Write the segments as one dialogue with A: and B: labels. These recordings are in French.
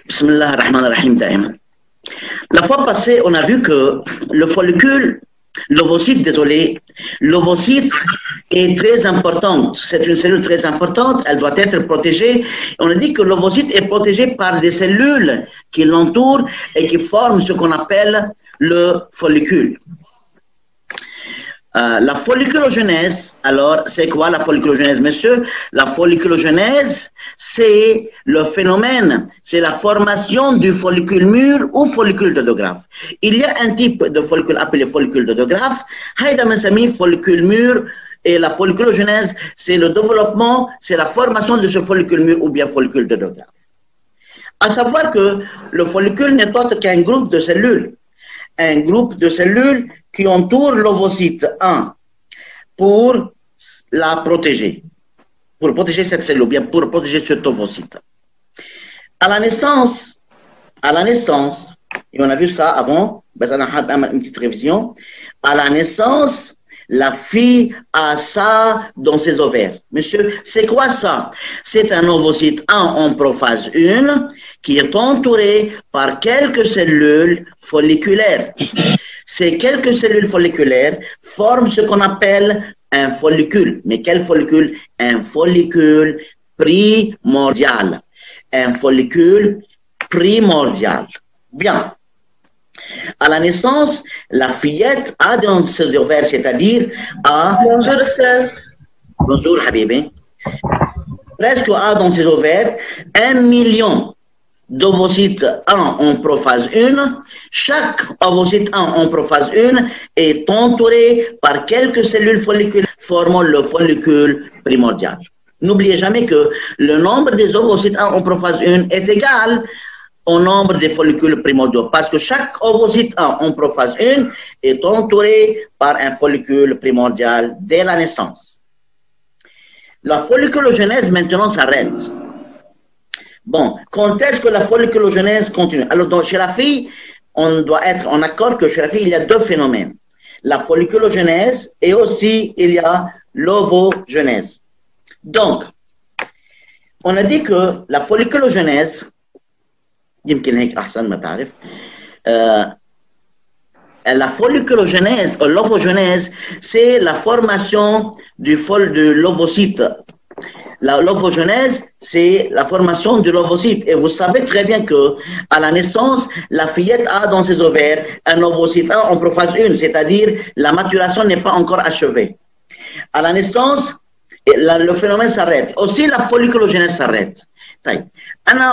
A: Bismillah ar-Rahman ar-Rahim daïman. La fois passée, on a vu que le follicule, l'ovocyte, désolé, l'ovocyte est très importante. C'est une cellule très importante, elle doit être protégée. On a dit que l'ovocyte est protégé par des cellules qui l'entourent et qui forment ce qu'on appelle le follicule. La folliculogenèse, alors, c'est quoi la folliculogenèse, monsieur? La folliculogenèse, c'est le phénomène, c'est la formation du follicule mûr ou follicule dodographe. Il y a un type de follicule appelé follicule dodographe, haïda mensami follicule mûr, et la folliculogenèse, c'est le développement, c'est la formation de ce follicule mûr ou bien follicule dodographe. À savoir que le follicule n'est autre qu'un groupe de cellules. Un groupe de cellules qui entourent l'ovocyte 1 pour la protéger, pour protéger cette cellule, ou bien pour protéger cet ovocyte. À la naissance, et on a vu ça avant, une petite révision, à la naissance, la fille a ça dans ses ovaires. Monsieur, c'est quoi ça? C'est un ovocyte 1 en prophase 1 qui est entouré par quelques cellules folliculaires. Ces quelques cellules folliculaires forment ce qu'on appelle un follicule. Mais quel follicule? Un follicule primordial. Un follicule primordial. Bien. À la naissance, la fillette a dans ses ovaires, c'est-à-dire a...
B: Bonjour, Ustaz.
A: Bonjour, Habibi. Presque a dans ses ovaires 1 million d'ovocytes 1 en prophase 1. Chaque ovocyte 1 en prophase 1 est entouré par quelques cellules folliculaires formant le follicule primordial. N'oubliez jamais que le nombre des ovocytes 1 en prophase 1 est égal au nombre des follicules primordiaux, parce que chaque ovocyte 1 en prophase 1 est entouré par un follicule primordial dès la naissance. La folliculogenèse maintenant s'arrête. Bon, quand est-ce que la folliculogenèse continue? Alors, donc, chez la fille, on doit être en accord que chez la fille, il y a deux phénomènes. La folliculogenèse et aussi il y a l'ovogenèse. Donc, on a dit que la folliculogenèse, la folliculogenèse, l'ovogenèse, c'est la formation de l'ovocyte. L'ovogenèse, c'est la formation de l'ovocyte. Et vous savez très bien que à la naissance, la fillette a dans ses ovaires un ovocyte 1 en prophase 1, c'est-à-dire la maturation n'est pas encore achevée. À la naissance, le phénomène s'arrête. Aussi, la folliculogenèse s'arrête.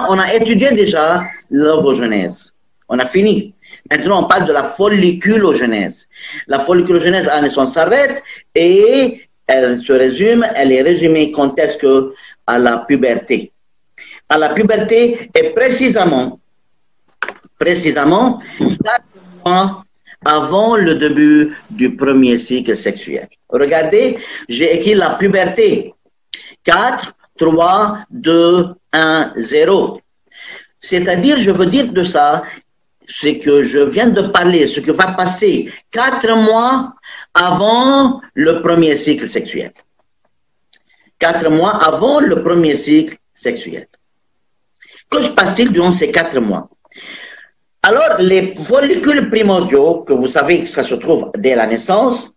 A: On a étudié déjà l'ovogenèse. On a fini. Maintenant, on parle de la folliculogenèse. La folliculogenèse à la naissance s'arrête et elle se résume, elle est résumée quand est-ce que à la puberté. À la puberté et précisément 4 mois avant le début du premier cycle sexuel. Regardez, j'ai écrit la puberté. 4, 3, 2, 1, 0. C'est-à-dire, je veux dire de ça, c'est que je viens de parler, ce que va passer 4 mois avant le premier cycle sexuel. 4 mois avant le premier cycle sexuel. Que se passe-t-il durant ces 4 mois? Alors, les follicules primordiaux, que vous savez que ça se trouve dès la naissance,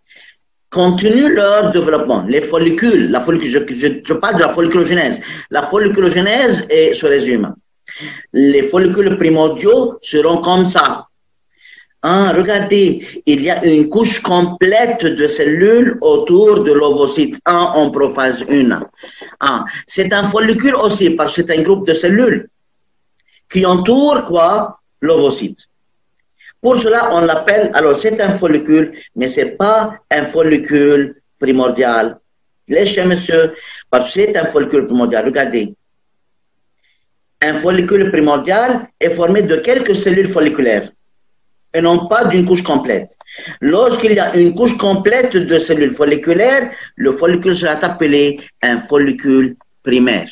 A: continuent leur développement. Les follicules, je parle de la folliculogenèse. La folliculogenèse se résume. Les follicules primordiaux seront comme ça. Regardez, il y a une couche complète de cellules autour de l'ovocyte 1 en prophase 1. C'est un follicule aussi, parce que c'est un groupe de cellules qui entoure quoi? L'ovocyte. Pour cela, on l'appelle, alors c'est un follicule, mais ce n'est pas un follicule primordial. Laissez, monsieur, parce que c'est un follicule primordial. Regardez. Un follicule primordial est formé de quelques cellules folliculaires et non pas d'une couche complète. Lorsqu'il y a une couche complète de cellules folliculaires, le follicule sera appelé un follicule primaire.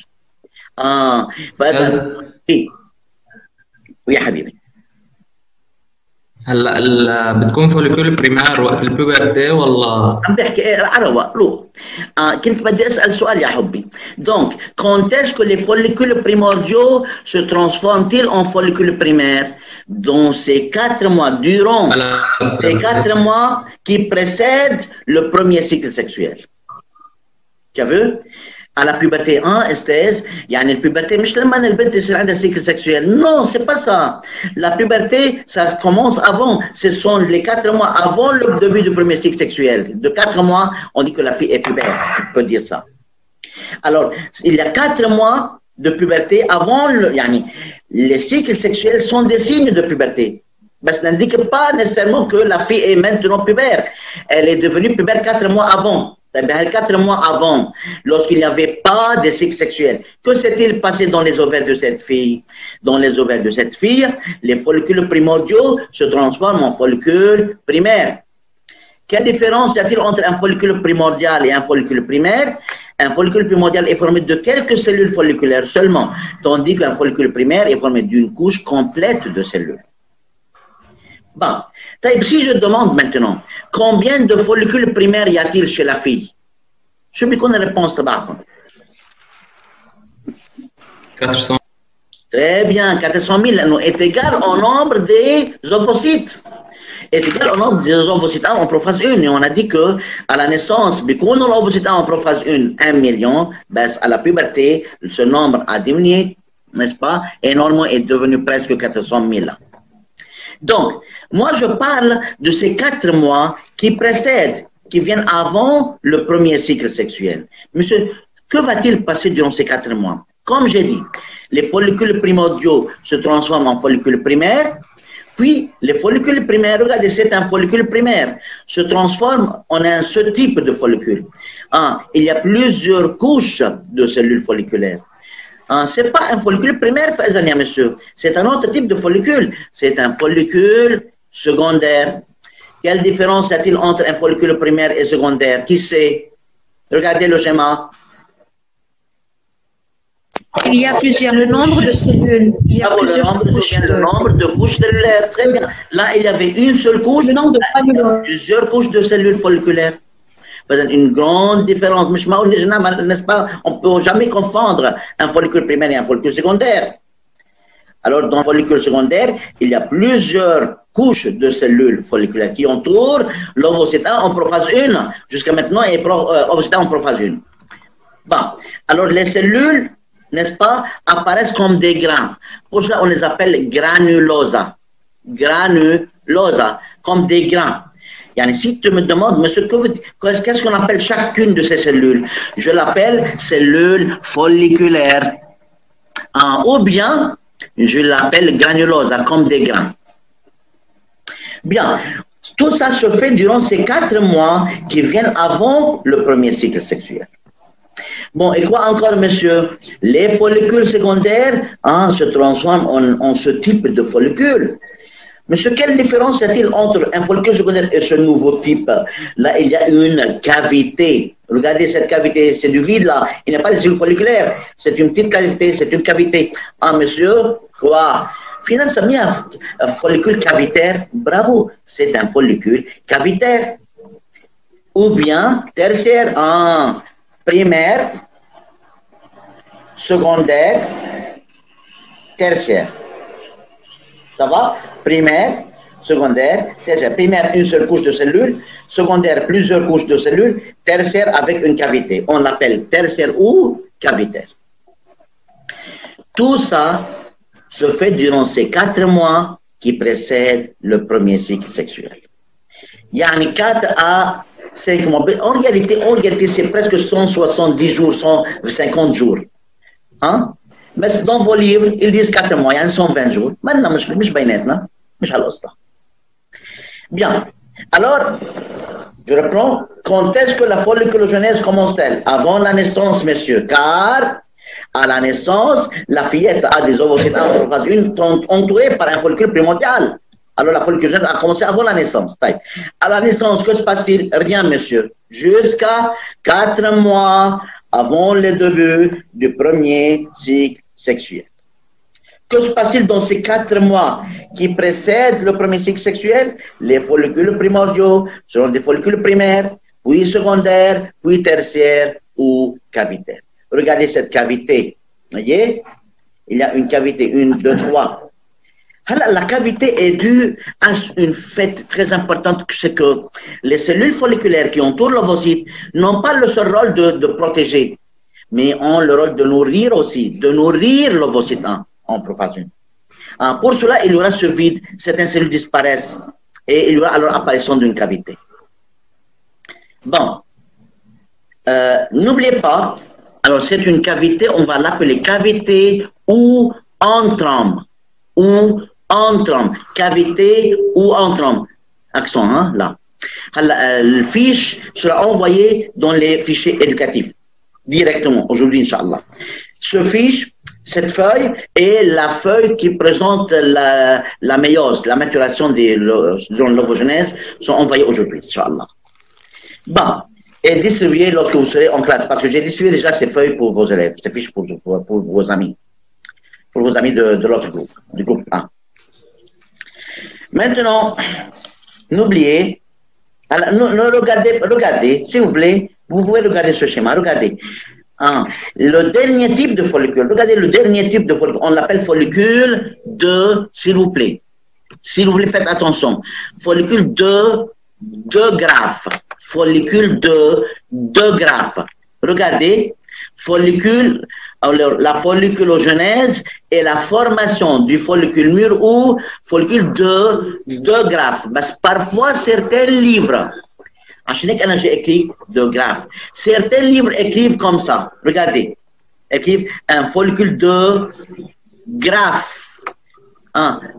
A: Oui, Habibi.
B: بتكون فوليكول بريمير وقت البوبرتي ولا؟
A: عم بحكي عروة لو كنت بدي اسال سؤال يا حبي. Donc, quand est-ce que les follicules primordiaux se transforment-ils en follicules primaires? Dans ces 4 mois, durant ces 4 mois qui précèdent le premier cycle sexuel. Tu as vu? À la puberté 1 استاذ يعني البوبرتي مش لما البنت يصير عندها cycle sexuel. Non, c'est pas ça. La puberté, ça commence avant. Ce sont les 4 mois avant le début du premier cycle sexuel. De 4 mois, on dit que la fille est pubère. On peut dire ça. Alors, il y a 4 mois de puberté avant yani, les cycles sexuels sont des signes de puberté. Mais ça n'indique pas nécessairement que la fille est maintenant pubère. Elle est devenue pubère 4 mois avant. 4 mois avant, lorsqu'il n'y avait pas de cycle sexuel. Que s'est-il passé dans les ovaires de cette fille? Dans les ovaires de cette fille, les follicules primordiaux se transforment en follicules primaires. Quelle différence y a-t-il entre un follicule primordial et un follicule primaire? Un follicule primordial est formé de quelques cellules folliculaires seulement, tandis qu'un follicule primaire est formé d'une couche complète de cellules. Bon, si je demande maintenant, combien de follicules primaires y a-t-il chez la fille? Je me connais la réponse là-bas.
B: 400.
A: Très bien, 400 000 est égal au nombre des ovocytes. Est égal au nombre des ovocytes en prophase 1. Et on a dit que à la naissance, quand l'ovocyte en prophase 1 million, ben, à la puberté, ce nombre a diminué, n'est-ce pas? Et normalement est devenu presque 400 000. Donc, moi je parle de ces 4 mois qui précèdent, qui viennent avant le premier cycle sexuel. Monsieur, que va-t-il passer durant ces 4 mois? Comme j'ai dit, les follicules primordiaux se transforment en follicules primaires, puis les follicules primaires, regardez, c'est un follicule primaire, se transforme en un seul type de follicule. Il y a plusieurs couches de cellules folliculaires. Ce n'est pas un follicule primaire, monsieur. C'est un autre type de follicule. C'est un follicule secondaire. Quelle différence y a-t-il entre un follicule primaire et secondaire? Qui sait? Regardez le schéma.
C: Il y a le nombre de cellules. Il y a plusieurs couches.
A: Le nombre de couches cellulaires. Très bien. Là, il y avait une seule couche.
C: Le nombre de
A: plusieurs couches de cellules folliculaires. Une grande différence. N'est-ce pas? On ne peut jamais confondre un follicule primaire et un follicule secondaire. Alors, dans le follicule secondaire, il y a plusieurs couches de cellules folliculaires qui entourent l'ovocyte en prophase 1. Jusqu'à maintenant, et ovocyte en prophase 1. Bon. Alors, les cellules, n'est-ce pas, apparaissent comme des grains. Pour cela, on les appelle granulosa. Granulosa, comme des grains. Si tu me demandes, monsieur, qu'est-ce qu'on appelle chacune de ces cellules? Je l'appelle cellule folliculaire. Ou bien, je l'appelle granulosa, comme des grains. Bien, tout ça se fait durant ces 4 mois qui viennent avant le premier cycle sexuel. Bon, et quoi encore, monsieur? Les follicules secondaires se transforment en ce type de follicule. Monsieur, quelle différence y a-t-il entre un follicule secondaire et ce nouveau type? Là, il y a une cavité. Regardez cette cavité, c'est du vide là. Il n'y a pas de cellules folliculaires. C'est une petite cavité, c'est une cavité. Monsieur, quoi? Finalement, ça met un follicule cavitaire. Bravo, c'est un follicule cavitaire. Ou bien tertiaire, primaire, secondaire, tertiaire. Ça va? Primaire, secondaire, tertiaire. Primaire, une seule couche de cellules. Secondaire, plusieurs couches de cellules. Tertiaire avec une cavité. On l'appelle tertiaire ou cavitaire. Tout ça se fait durant ces 4 mois qui précèdent le premier cycle sexuel. Il y a 4 à 5 mois. En réalité c'est presque 170 jours, 150 jours. Mais dans vos livres, ils disent 4 mois, il y a 120 jours. Maintenant, مش بيناتنا. Bien. Alors, je reprends. Quand est-ce que la folliculogenèse commence-t-elle? Avant la naissance, messieurs. Car, à la naissance, la fillette a des ovocytes en prophase 1 entourés par un follicule primordial. Alors, la folliculogenèse a commencé avant la naissance. À la naissance, que se passe-t-il? Rien, messieurs. Jusqu'à 4 mois avant le début du premier cycle sexuel. Que se passe-t-il dans ces 4 mois qui précèdent le premier cycle sexuel? Les follicules primordiaux seront des follicules primaires, puis secondaires, puis tertiaires ou cavitaires. Regardez cette cavité. Vous voyez? Il y a une cavité, 1, 2, 3. Alors, la cavité est due à une fait très importante, c'est que les cellules folliculaires qui entourent l'ovocyte n'ont pas le seul rôle de protéger, mais ont le rôle de nourrir aussi, de nourrir l'ovocyte en prophase 1. Pour cela, il y aura ce vide, certaines cellules disparaissent et il y aura alors apparition d'une cavité. Bon, n'oubliez pas, alors c'est une cavité, on va l'appeler cavité ou antrum, cavité ou antrum, accent là. Le fiche sera envoyé dans les fichiers éducatifs directement aujourd'hui, Inch'Allah. Ce fiche, cette feuille est la feuille qui présente la méiose, la maturation de l'ovogenèse, sont envoyées aujourd'hui, Inch'Allah. Bon, et distribué lorsque vous serez en classe, parce que j'ai distribué déjà ces feuilles pour vos élèves, ces fiches pour vos amis, de l'autre groupe, du groupe 1. Maintenant, n'oubliez, regardez, si vous voulez, vous pouvez regarder ce schéma, regardez. Le dernier type de follicule, regardez le dernier type de follicule, on l'appelle follicule de, s'il vous plaît, faites attention, follicule de graphe. Follicule de graphe. Regardez, follicule, alors, la folliculogenèse est la formation du follicule mûr ou follicule de graphe. Mais parfois, certains livres, j'ai écrit de graphe. Certains livres écrivent comme ça. Regardez, écrivent un follicule de graphe.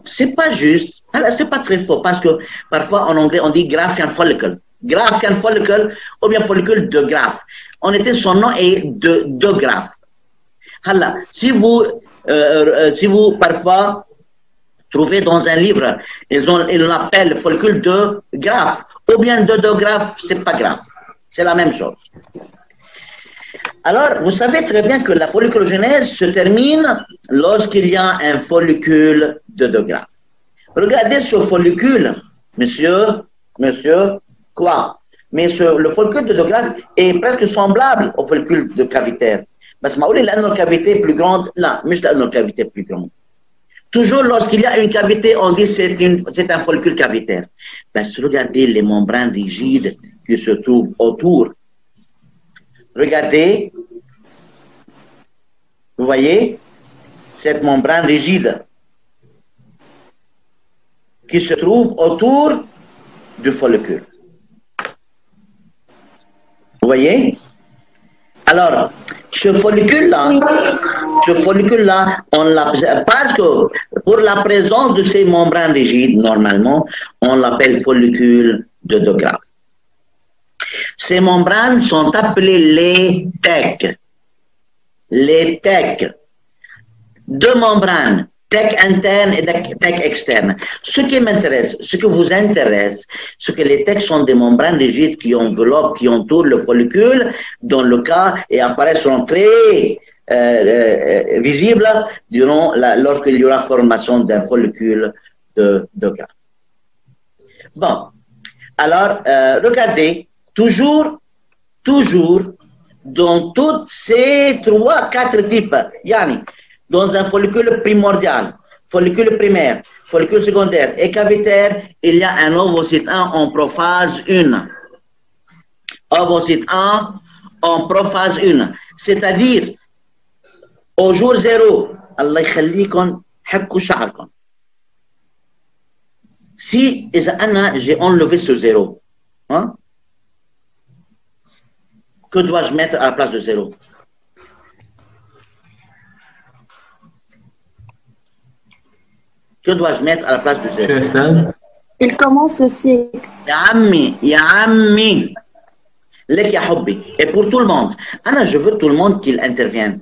A: C'est pas juste. C'est pas très fort parce que parfois en anglais on dit Graphian follicle. Graphian follicle ou bien follicule de graphe. En été, son nom est de graphe. Alors, si vous parfois trouvez dans un livre, ils l'appellent follicule de graphe ou bien de graphe, c'est pas grave. C'est la même chose. Alors, vous savez très bien que la folliculogenèse se termine lorsqu'il y a un follicule de graphe. Regardez ce follicule, monsieur, quoi? Mais le follicule de graphe est presque semblable au follicule de cavitaire. Parce que la cavité plus grande, là, mais c'est une cavité plus grande. Toujours lorsqu'il y a une cavité, on dit c'est un follicule cavitaire. Parce que regardez les membranes rigides qui se trouvent autour. Regardez, vous voyez, cette membrane rigide qui se trouve autour du follicule. Vous voyez? Alors, ce follicule-là, parce que pour la présence de ces membranes rigides, normalement, on l'appelle follicule de graphe. Ces membranes sont appelées les tecs. Les tecs. Deux membranes, tec interne et tec externe. Ce qui m'intéresse, ce que vous intéresse, c'est que les tecs sont des membranes rigides qui enveloppent, qui entourent le follicule, dans le cas, et apparaissent seront très visibles lorsqu'il y aura formation d'un follicule de graphe. Bon, alors, regardez, toujours, dans tous ces 3-4 types, yani, dans un follicule primordial, follicule primaire, follicule secondaire et cavitaire, il y a un ovocyte 1 en prophase 1. Ovocyte 1 en prophase 1. C'est-à-dire, au jour 0, Allah يخليكم حكوا شعركم. Si j'ai enlevé ce 0, hein? Que dois-je mettre à la place de 0? Que dois-je mettre à la place de 0?
D: Il commence le cycle.
A: Ya ammi. Lek ya hobbi. Et pour tout le monde. Anna, je veux tout le monde qu'il intervienne.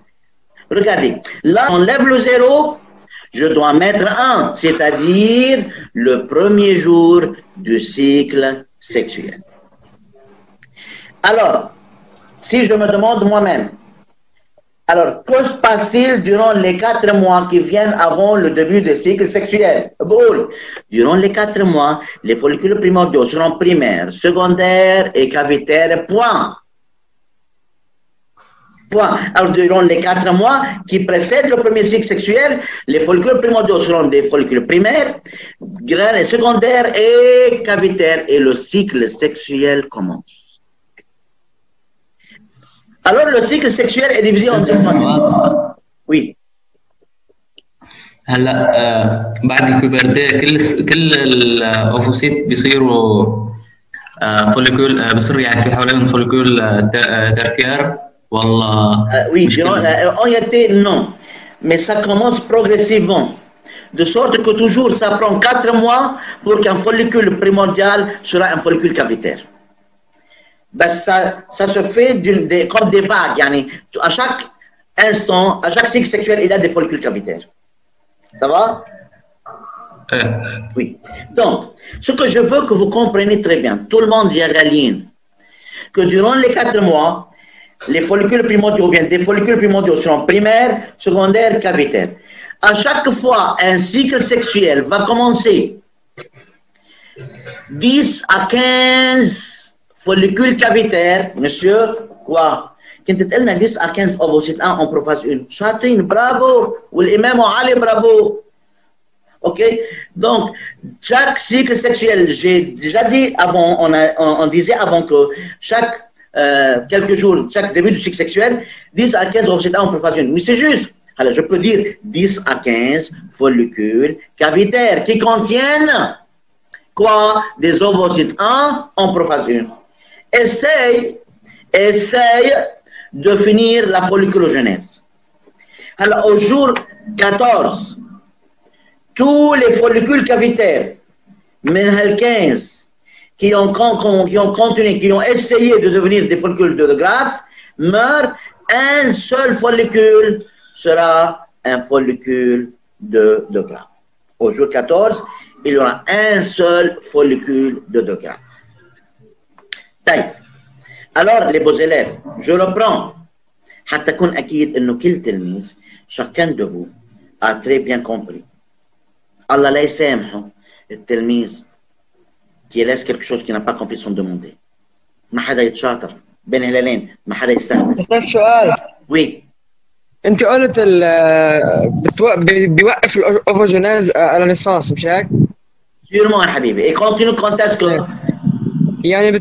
A: Regardez. Là, on lève le 0. Je dois mettre 1, c'est-à-dire le premier jour du cycle sexuel. Alors, si je me demande moi-même, Alors, que se passe-t-il durant les 4 mois qui viennent avant le début du cycle sexuel? Durant les 4 mois, les follicules primordiaux seront primaires, secondaires et cavitaires, point. Alors, durant les 4 mois qui précèdent le premier cycle sexuel, les follicules primordiaux seront des follicules primaires, secondaires et cavitaires, et le cycle sexuel commence. Alors, le cycle sexuel est divisé en 2 mois. Oui.
B: هلا بعد البيبرديه كل الاوفوسيت بيصيروا فوليكول بيصير يعني في حوالين فوليكول ترتيار والله
A: oui, en réalité non, mais ça commence progressivement, de sorte que toujours ça prend 4 mois pour qu'un follicule primordial sera un follicule cavitaire. Ben, ça se fait comme des vagues, yani, à chaque instant, à chaque cycle sexuel, il y a des follicules cavitaires. Ça va? Oui. Donc, ce que je veux que vous compreniez très bien, tout le monde y réalise que durant les 4 mois, les follicules primordiaux, bien des follicules primordiaux seront primaires, secondaires, cavitaires. À chaque fois, un cycle sexuel va commencer 10 à 15 follicules cavitaires, monsieur, quoi? كنت تقلنا 10 à 15 ovocytes 1 en prophase 1. شاطرين برافو والإمام علي برافو. Ok? Donc, chaque cycle sexuel, j'ai déjà dit avant, on disait avant que chaque quelques jours, chaque début du cycle sexuel, 10 à 15 ovocytes 1 en prophase 1. Oui, c'est juste. Alors, je peux dire 10 à 15 follicules cavitaires qui contiennent quoi? Des ovocytes 1 en prophase 1. Essaye de finir la folliculogenèse. Alors, au jour 14, tous les follicules cavitaires, même 15, qui ont continué, qui ont essayé de devenir des follicules de Graff, meurent. Un seul follicule sera un follicule de Graff. Au jour 14, il y aura un seul follicule de Graff. Alors, les beaux élèves, je reprends. حتى أكون أكيد إنه كل تلميذ chacun de vous a très bien compris. Allah لا يسامحه التلميذ qui laisse quelque chose qui n'a pas compris son demandé. ما حدا يتشاطر بين هلالين، ما حدا يستهبل.
E: بس السؤال.
A: Oui.
E: أنت قلت بيوقف الأوفوجينيز على نيسانس مش هيك؟
A: Sûrement يا حبيبي. Et continue quand est-ce que
E: يعني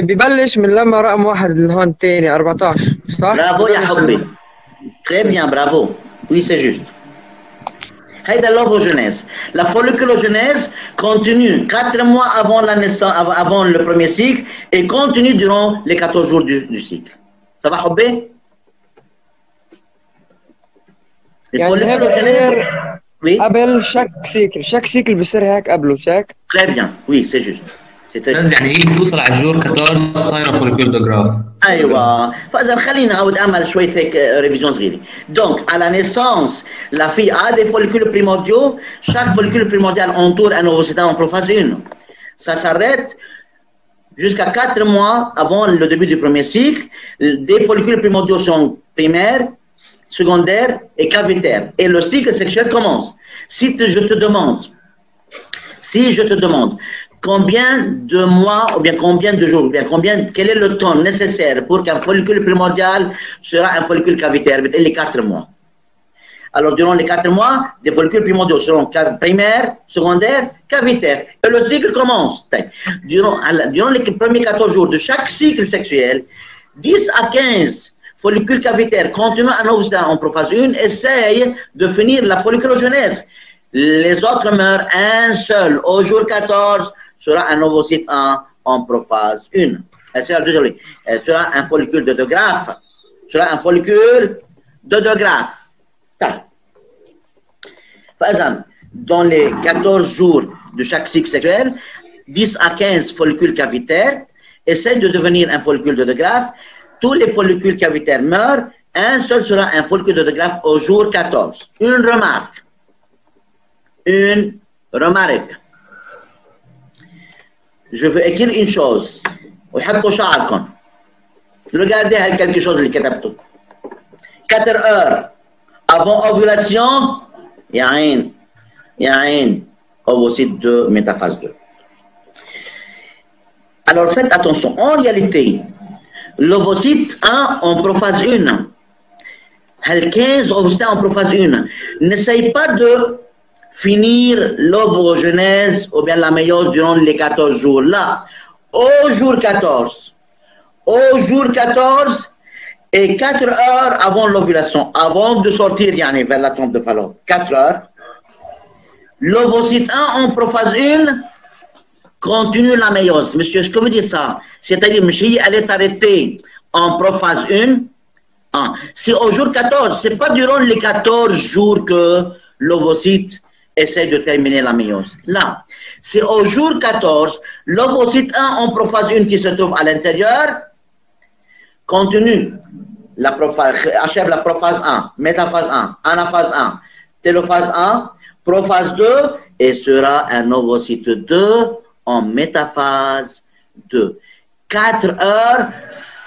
E: ببلش من لما رقم واحد اللي هون الثاني 14 صح؟
A: برافو يا حبي. Très bien, bravo. Oui, c'est juste. هيدا l'ovogenèse. La folliculogenèse continue 4 mois avant la naissance, avant le premier cycle et continue durant les 14 jours du cycle. Ça va حبي؟
E: يعني
A: oui.
E: قبل شك سيكل بصير هيك قبله مش هيك؟
A: Très bien, oui, c'est juste.
B: يعني هي بتوصل على الجور 14 صايره فوليكول دو جراف.
A: ايوه، فاذا خلينا اول اعمل شويه هيك ريفيزيون صغيره. Donc à la naissance, la fille a des follicules primordiaux, chaque follicule primordial entoure un ovocyte en prophase 1. Ça s'arrête jusqu'à 4 mois avant le début du premier cycle. Des follicules primordiaux sont primaires, secondaires et cavitaires. Et le cycle sexuel commence. Si je te demande combien de mois, ou bien combien de jours, ou bien quel est le temps nécessaire pour qu'un follicule primordial sera un follicule cavitaire? Les 4 mois. Alors, durant les 4 mois, des follicules primordiaux seront primaires, secondaires, cavitaires. Et le cycle commence. Durant les premiers 14 jours de chaque cycle sexuel, 10 à 15 follicules cavitaires contenant un ovocyte en prophase 1 essayent de finir la folliculogenèse. Les autres meurent. Un seul, au jour 14, sera un ovocyte en prophase 1. Elle sera un follicule de Graff. Sera un follicule de Graff. Dans les 14 jours de chaque cycle sexuel, 10 à 15 follicules cavitaires essaient de devenir un follicule de Graff. Tous les follicules cavitaires meurent. Un seul sera un follicule de Graff au jour 14. Une remarque. Je veux écrire une chose. وحطوا شعركم. Regardez quelque chose اللي كتبته. 4 heures avant ovulation, il y a un ovocyte 2, métaphase 2. Alors faites attention, en réalité, l'ovocyte 1 en prophase 1, 15 ovocytes en prophase 1, n'essaye pas de finir l'ovogenèse ou bien la méiose durant les 14 jours. Là, au jour 14 et 4 heures avant l'ovulation, avant de sortir vers la trompe de Fallope, 4 heures, l'ovocyte 1 en prophase 1 continue la méiose. Monsieur, ce que veut dire ça? C'est-à-dire, monsieur, elle est arrêtée en prophase 1. C'est au jour 14, ce n'est pas durant les 14 jours que l'ovocyte essaie de terminer la méiose. Là, c'est au jour 14, l'ovocyte 1 en prophase 1 qui se trouve à l'intérieur continue la prophase, achève la prophase 1, métaphase 1, anaphase 1, télophase 1, prophase 2 et sera un ovocyte 2 en métaphase 2. 4 heures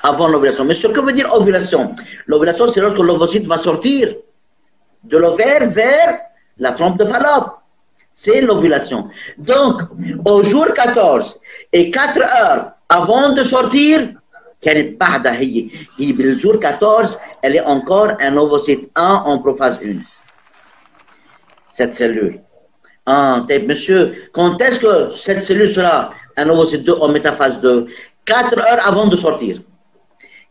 A: avant l'ovulation. Mais ce que veut dire ovulation? L'ovulation, c'est lorsque l'ovocyte va sortir de l'ovaire vers la trompe de Fallope. C'est l'ovulation. Donc, au jour 14 et 4 heures avant de sortir, le jour 14, elle est encore un ovocyte 1 en prophase 1. Cette cellule. Monsieur, quand est-ce que cette cellule sera un ovocyte 2 en métaphase 2? 4 heures avant de sortir.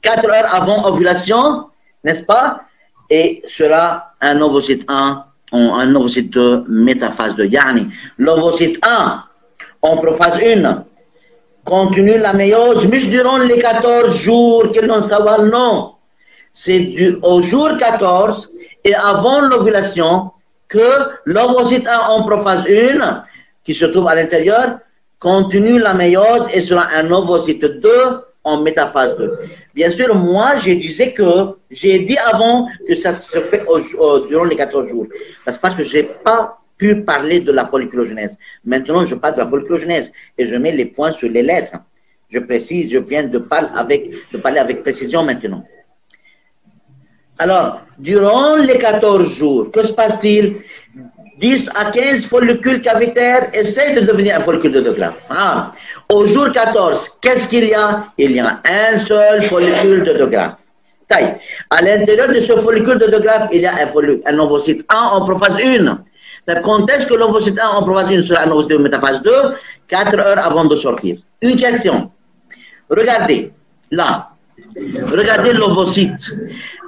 A: 4 heures avant ovulation, n'est-ce pas? Et sera un ovocyte 1, un ovocyte 2, métaphase 2. Yani, l'ovocyte 1 en prophase 1 continue la méiose, mais durant les 14 jours qu'il n'en savoir, non. C'est au jour 14 et avant l'ovulation que l'ovocyte 1 en prophase 1, qui se trouve à l'intérieur, continue la méiose et sera un ovocyte 2 en métaphase 2. Bien sûr, moi, j'ai dit avant que ça se fait durant les 14 jours. Parce que je n'ai pas pu parler de la folliculogenèse. Maintenant, je parle de la folliculogenèse et je mets les points sur les lettres. Je précise, je viens de parler avec précision maintenant. Alors, durant les 14 jours, que se passe-t-il? 10 à 15 follicules cavitaires essayent de devenir un follicule de 2 graphes. Au jour 14, qu'est-ce qu'il y a? Il y a un seul follicule de 2 graphes. À l'intérieur de ce follicule de 2 graphes, il y a un ovocyte 1 en prophase 1. Quand est-ce que l'ovocyte 1 en prophase 1 sera un ovocyte de métaphase 2? 4 heures avant de sortir. Une question. Regardez, là. Regardez l'ovocyte.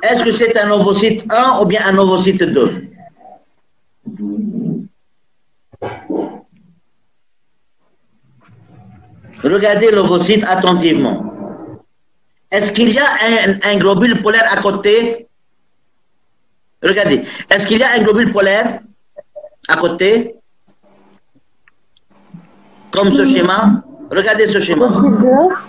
A: Est-ce que c'est un ovocyte 1 ou bien un ovocyte 2? Regardez l'ovocyte attentivement. Est-ce qu'il y a un globule polaire à côté? Regardez. Est-ce qu'il y a un globule polaire à côté? Comme ce schéma? Regardez ce schéma.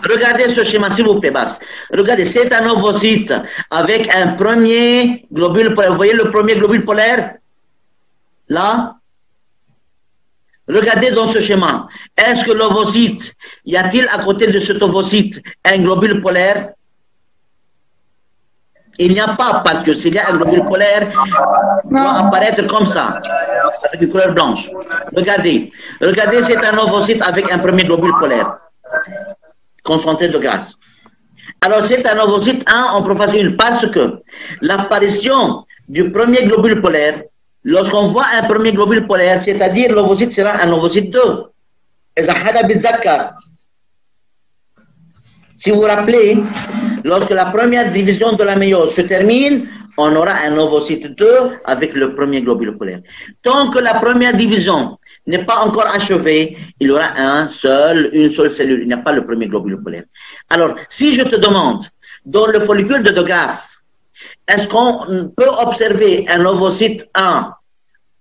A: Regardez ce schéma, s'il vous plaît, Basse. Regardez, c'est un ovocyte avec un premier globule polaire. Vous voyez le premier globule polaire? Là? Regardez dans ce schéma. Est-ce que l'ovocyte, y a-t-il à côté de cet ovocyte un globule polaire? Il n'y a pas, parce que s'il y a un globule polaire, il doit apparaître comme ça, avec une couleur blanche. Regardez. Regardez, c'est un ovocyte avec un premier globule polaire, concentré de grâce. Alors, c'est un ovocyte 1 en prophase 1, parce que l'apparition du premier globule polaire, lorsqu'on voit un premier globule polaire, c'est-à-dire l'ovocyte sera un ovocyte 2. Si vous vous rappelez, lorsque la première division de la méiose se termine, on aura un ovocyte 2 avec le premier globule polaire. Tant que la première division n'est pas encore achevée, il y aura une seule cellule. Il n'y a pas le premier globule polaire. Alors, si je te demande, dans le follicule de De Graaf, est-ce qu'on peut observer un ovocyte 1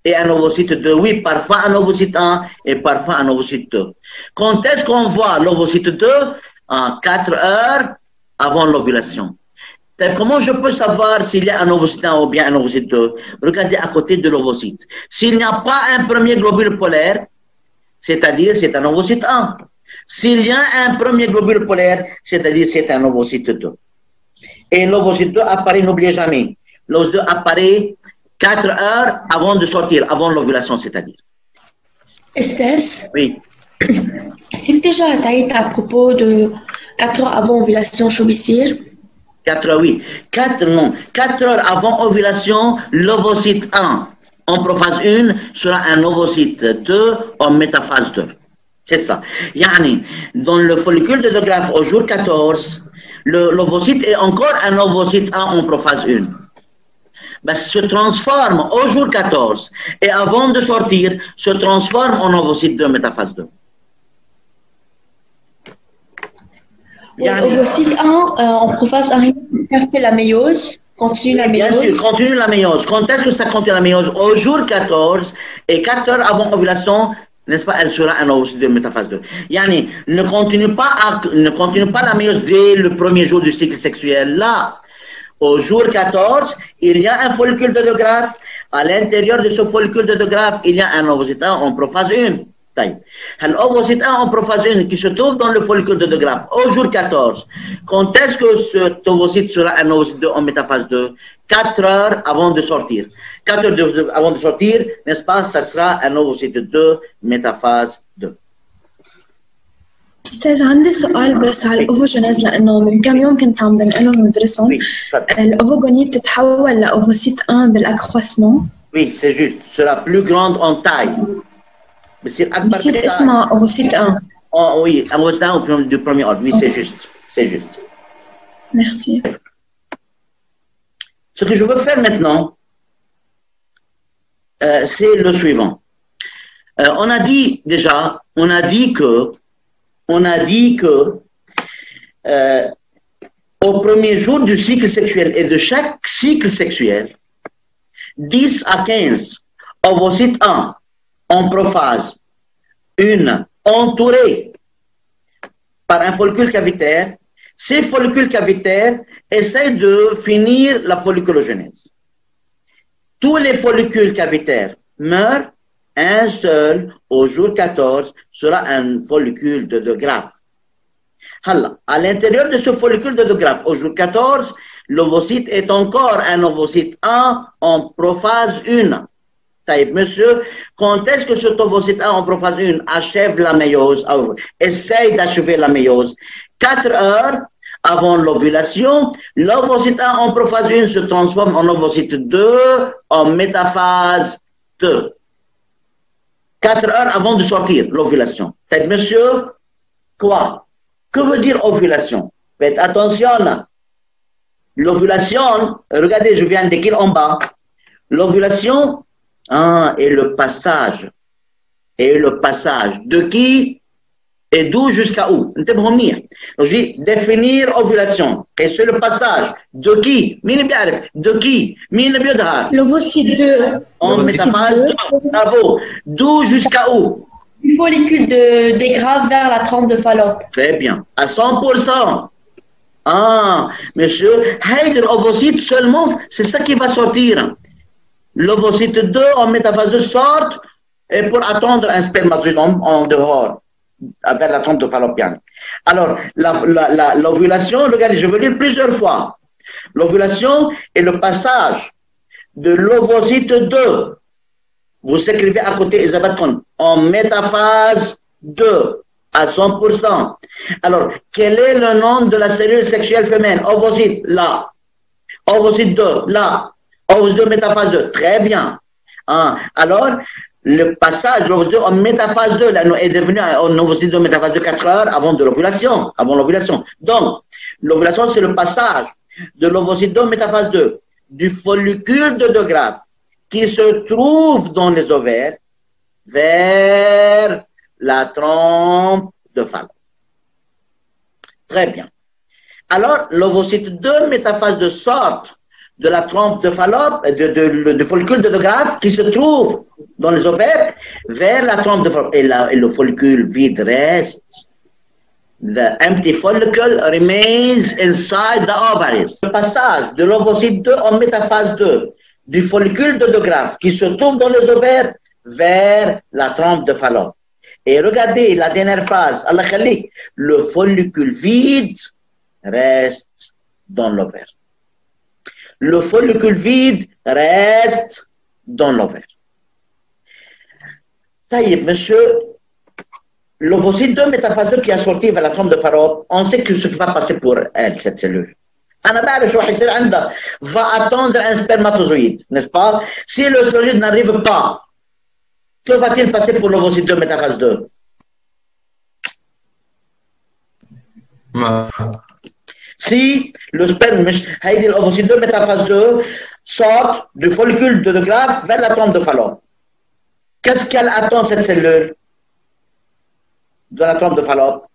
A: et un ovocyte 2? Oui, parfois un ovocyte 1 et parfois un ovocyte 2. Quand est-ce qu'on voit l'ovocyte 2? En 4 heures avant l'ovulation. Comment je peux savoir s'il y a un ovocyte 1 ou bien un ovocyte 2? Regardez à côté de l'ovocyte. S'il n'y a pas un premier globule polaire, c'est-à-dire c'est un ovocyte 1. S'il y a un premier globule polaire, c'est-à-dire c'est un ovocyte 2. Et l'ovocyte 2 apparaît, n'oubliez jamais, l'ovocyte 2 apparaît 4 heures avant de sortir, avant l'ovulation, c'est-à-dire.
C: Estès,
A: Oui.
C: فيك déjà تعيد à propos de 4 heures avant ovulation شو بيصير؟
A: 4 heures, oui. 4 heures avant ovulation, l'ovocyte 1 en prophase 1 sera un ovocyte 2 en métaphase 2. C'est ça. Yani, dans le follicule de De Graaf au jour 14, l'ovocyte est encore un ovocyte 1 en prophase 1. Ben, se transforme au jour 14 et avant de sortir, se transforme en ovocyte 2 métaphase 2.
C: L'ovocyte 1 en prophase 1 fait la méiose, continue la méiose.
A: Bien sûr, continue la méiose. Quand est-ce que ça continue la méiose? Au jour 14 et 4 heures avant ovulation, n'est-ce pas, elle sera un ovocyte de métaphase 2. Yani, ne continue pas la méiose dès le premier jour du cycle sexuel. Là, au jour 14, il y a un follicule de De Graaf. À l'intérieur de ce follicule de De Graaf, il y a un ovocyte 1 en prophase 1. L'ovocyte 1 en prophase 1 qui se trouve dans le follicule de De Graaf au jour 14. Quand est-ce que cet ovocyte sera un ovocyte 2 en métaphase 2? 4 heures avant de sortir. 4 heures avant de sortir, n'est-ce pas, ça sera un ovocyte 2 métaphase 2.
F: أستاذ عندي سؤال بس على الأوفوجينيز لأنه من كم يوم كنت عم بنقلهم ندرسهم. الأوفوجونيه بتتحول لأوفوسيت 1 بالأكرواسمون.
A: Oui, c'est juste. Sera plus grande en taille.
F: بصير اسمها أوفوسيت 1.
A: Oui, ovocyte 1 du premier ordre. Oui, c'est juste. C'est juste.
F: Merci.
A: Ce que je veux faire maintenant, c'est le suivant. On a dit déjà, on a dit que au premier jour du cycle sexuel et de chaque cycle sexuel, 10 à 15 ovocytes 1 en prophase, une entourée par un follicule cavitaire. Ces follicules cavitaires essaient de finir la folliculogenèse. Tous les follicules cavitaires meurent. Un seul, au jour 14, sera un follicule de De Graaf. À l'intérieur de ce follicule de De Graaf, au jour 14, l'ovocyte est encore un ovocyte 1 en prophase 1. Monsieur, quand est-ce que cet ovocyte 1 en prophase 1 achève la méiose, essaye d'achever la méiose? 4 heures avant l'ovulation, l'ovocyte 1 en prophase 1 se transforme en ovocyte 2 en métaphase 2. 4 heures avant de sortir l'ovulation. Monsieur, quoi? Que veut dire ovulation? Faites attention là. L'ovulation, regardez, je viens d'écrire en bas. L'ovulation est le passage. Et le passage de qui et d'où jusqu'à où? Donc je dis définir ovulation. Et c'est le passage de qui? De qui?
C: L'ovocyte 2.
A: En métaphase 2. Bravo. D'où jusqu'à où?
C: Du follicule de De Graaf vers la trompe de Fallope.
A: Très bien. À 100%. Monsieur, l'ovocyte seulement, c'est ça qui va sortir. L'ovocyte 2 en métaphase 2 sort et pour attendre un spermatozoïde en dehors, vers la trompe de Fallopienne. Alors, l'ovulation, regardez, je veux lire plusieurs fois. L'ovulation est le passage de l'ovocyte 2. Vous écrivez à côté Elisabeth Kohn, en métaphase 2, à 100%. Alors, quel est le nom de la cellule sexuelle féminine? Ovocyte, là. Ovocyte 2, là. Ovocyte 2, métaphase 2. Très bien. Alors, le passage de l'ovocyte 2 en métaphase 2 là, est devenu un ovocyte 2 métaphase 2 4 heures avant l'ovulation. Donc, l'ovulation, c'est le passage de l'ovocyte 2 métaphase 2 du follicule de De Graaf qui se trouve dans les ovaires vers la trompe de Fallope. Très bien. Alors, l'ovocyte 2 métaphase 2 sort de la trompe de Fallope, du follicule de De Graaf qui se trouve dans les ovaires vers la trompe de Fallope. Et le follicule vide reste. The empty follicle remains inside the ovaries. Le passage de l'ovocyte 2 en métaphase 2 du follicule de De Graaf qui se trouve dans les ovaires vers la trompe de Fallope. Et regardez la dernière phrase. Allah khalik, le follicule vide reste dans l'ovaire. le follicule vide reste dans l'ovaire. Taïeb, monsieur, l'ovocyte 2 métaphase 2 qui a sorti vers la trompe de Fallope, on sait que ce qui va passer pour elle, cette cellule. أنا بعرف شو راح يصير عندها. Va attendre un spermatozoïde, n'est-ce pas? Si le spermatozoïde n'arrive pas, que va-t-il passer pour l'ovocyte 2 métaphase 2? Si le sperme, l'ovocyte 2 métaphase 2 sort du follicule de Graaff vers la trompe de Fallope, qu'est-ce qu'elle attend cette cellule de la trompe de Fallope?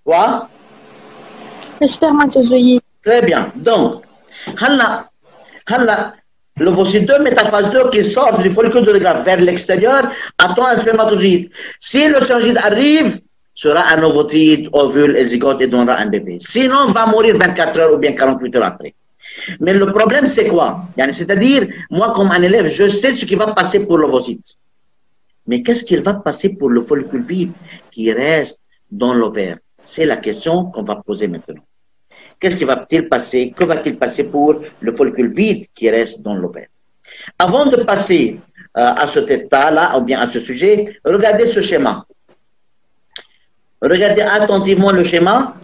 A: Quoi?
D: Le spermatozoïde.
A: Très bien. Donc, l'ovocyte 2 métaphase 2 qui sort du follicule de Graaff vers l'extérieur attend un spermatozoïde. Si le spermatozoïde arrive, sera un ovocyte, ovule et zygote et donnera un bébé. Sinon, va mourir 24 heures ou bien 48 heures après. Mais le problème, c'est quoi? C'est-à-dire, moi, comme un élève, je sais ce qui va passer pour l'ovocyte. Mais qu'est-ce qu'il va passer pour le follicule vide qui reste dans l'ovaire? C'est la question qu'on va poser maintenant. Qu'est-ce qui va-t-il passer? Que va-t-il passer pour le follicule vide qui reste dans l'ovaire? Avant de passer à cet état-là, ou bien à ce sujet, regardez ce schéma. Regardez attentivement le schéma.